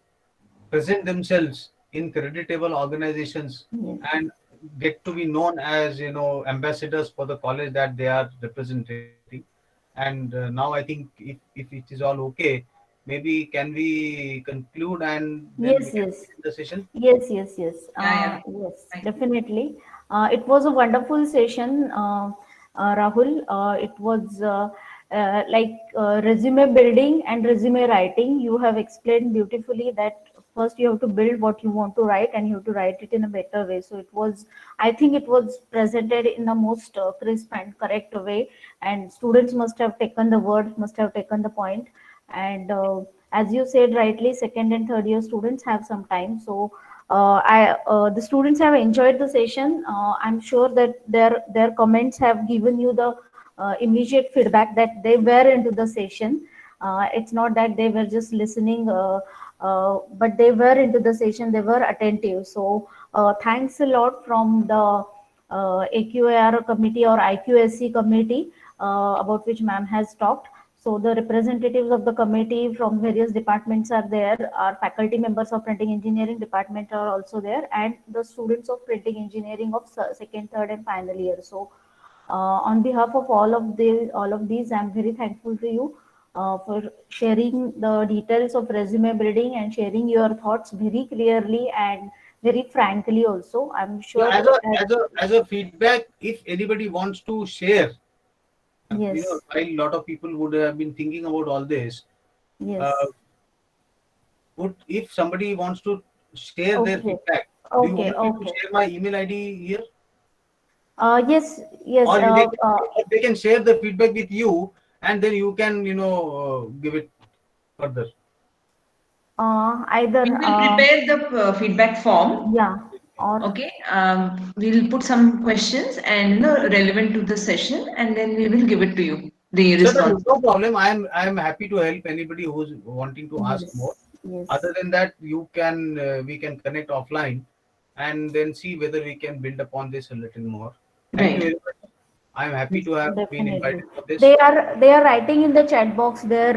present themselves in creditable organizations Yes. and get to be known as ambassadors for the college that they are representing. And now I think if it is all okay, maybe can we conclude and then Yes, we can yes. begin the session? Yes. Yeah. Yes, Thank you. definitely. It was a wonderful session, Rahul. It was like resume building and resume writing. You have explained beautifully that first you have to build what you want to write and you have to write it in a better way. So I think it was presented in the most crisp and correct way. And students must have taken the word, must have taken the point. And as you said rightly, second and third year students have some time. So the students have enjoyed the session. I'm sure that their comments have given you the immediate feedback that they were into the session. It's not that they were just listening, but they were into the session. They were attentive. So thanks a lot from the AQAR committee or IQSC committee, about which ma'am has talked. So the representatives of the committee from various departments are there. Our faculty members of printing engineering department are also there, and the students of printing engineering of second, third, and final year. So on behalf of all of these, I'm very thankful to you for sharing the details of resume building and sharing your thoughts very clearly and very frankly also. I'm sure As a feedback, if anybody wants to share, yes, while a lot of people would have been thinking about all this, yes, if somebody wants to share their okay, feedback, do you okay, want me to okay. share my email ID here? Yes, yes. Or they can share the feedback with you, and then you can, give it further. Either We will prepare the feedback form. yeah, or Okay, we'll put some questions and relevant to the session, and then we will give it to you. The So response. no problem. I am happy to help anybody who's wanting to ask yes, more. yes, Other than that, we can connect offline and then see whether we can build upon this a little more. Thank you Right. very much. I'm happy to have been definitely. invited for this. They are writing in the chat box their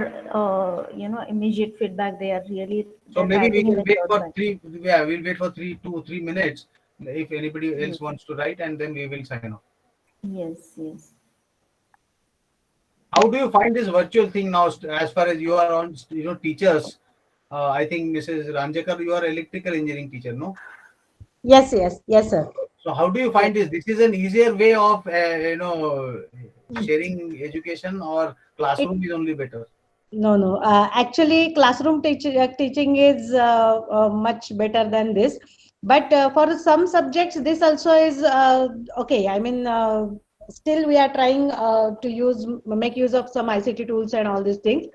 immediate feedback. They are really So they're maybe we typing in can the wait chat for box. we'll wait for 3 minutes if anybody else Yes, wants to write, and then we will sign off. yes, yes. How do you find this virtual thing now, as far as you are on, teachers? I think Mrs. Ranjakar, you are electrical engineering teacher, no? Yes, yes, yes, sir. So how do you find this? This is an easier way of, sharing education, or classroom is only better? No, no. Actually, classroom teaching is much better than this. But for some subjects, this also is okay. I mean, still we are trying to make use of some ICT tools and all these things.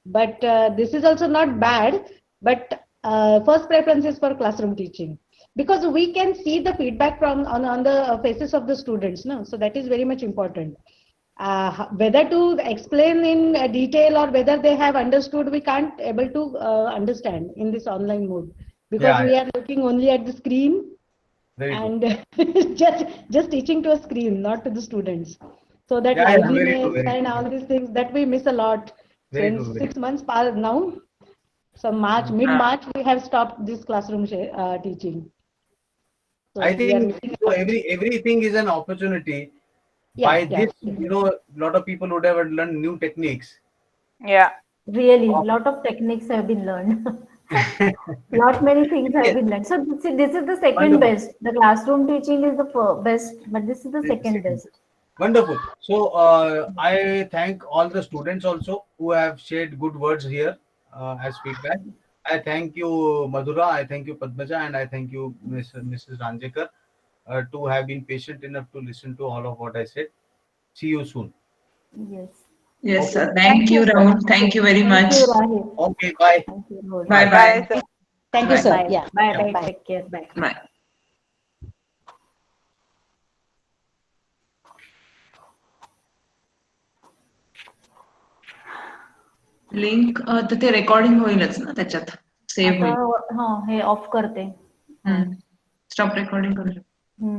But this is also not bad. But first preference is for classroom teaching, because we can see the feedback from on the faces of the students. No, so that is very much important. Whether to explain in detail or whether they have understood, we can't able to understand in this online mode, because Yeah, we are looking only at the screen very true. and just teaching to a screen, not to the students. So that Yeah, yeah, very true, liveliness very and true, all these things that we miss a lot. very Since true. 6 months past now, so mid-March, we have stopped this classroom teaching. So I we are think missing so out. everything is an opportunity. Yeah, By yeah. this, a lot of people would have learned new techniques. Yeah. Really, lot of techniques have been learned. Lot many things have Yes, been learned. So this is the second wonderful. best. The classroom teaching is the best, but this is the This is second second. best. Wonderful. So I thank all the students also who have shared good words here as feedback. I thank you, Madhura. I thank you, Padmaja, and I thank you, Mrs. Ranjakar, to have been patient enough to listen to all of what I said. See you soon. Yes. Yes, Okay. sir. Thank you, sir. Rahul. Thank you very Thank much. you, Rahil. Okay. Bye. Thank you, Rahul. Bye Bye. bye. Bye, sir. Thank you, Bye. sir. Bye. Yeah. Bye. Yeah. Bye. Take care. Bye. Bye. Link तर ते recording होईलच ना त्याच्यात save आता होईल हे of करते. Stop recording करू शकतो.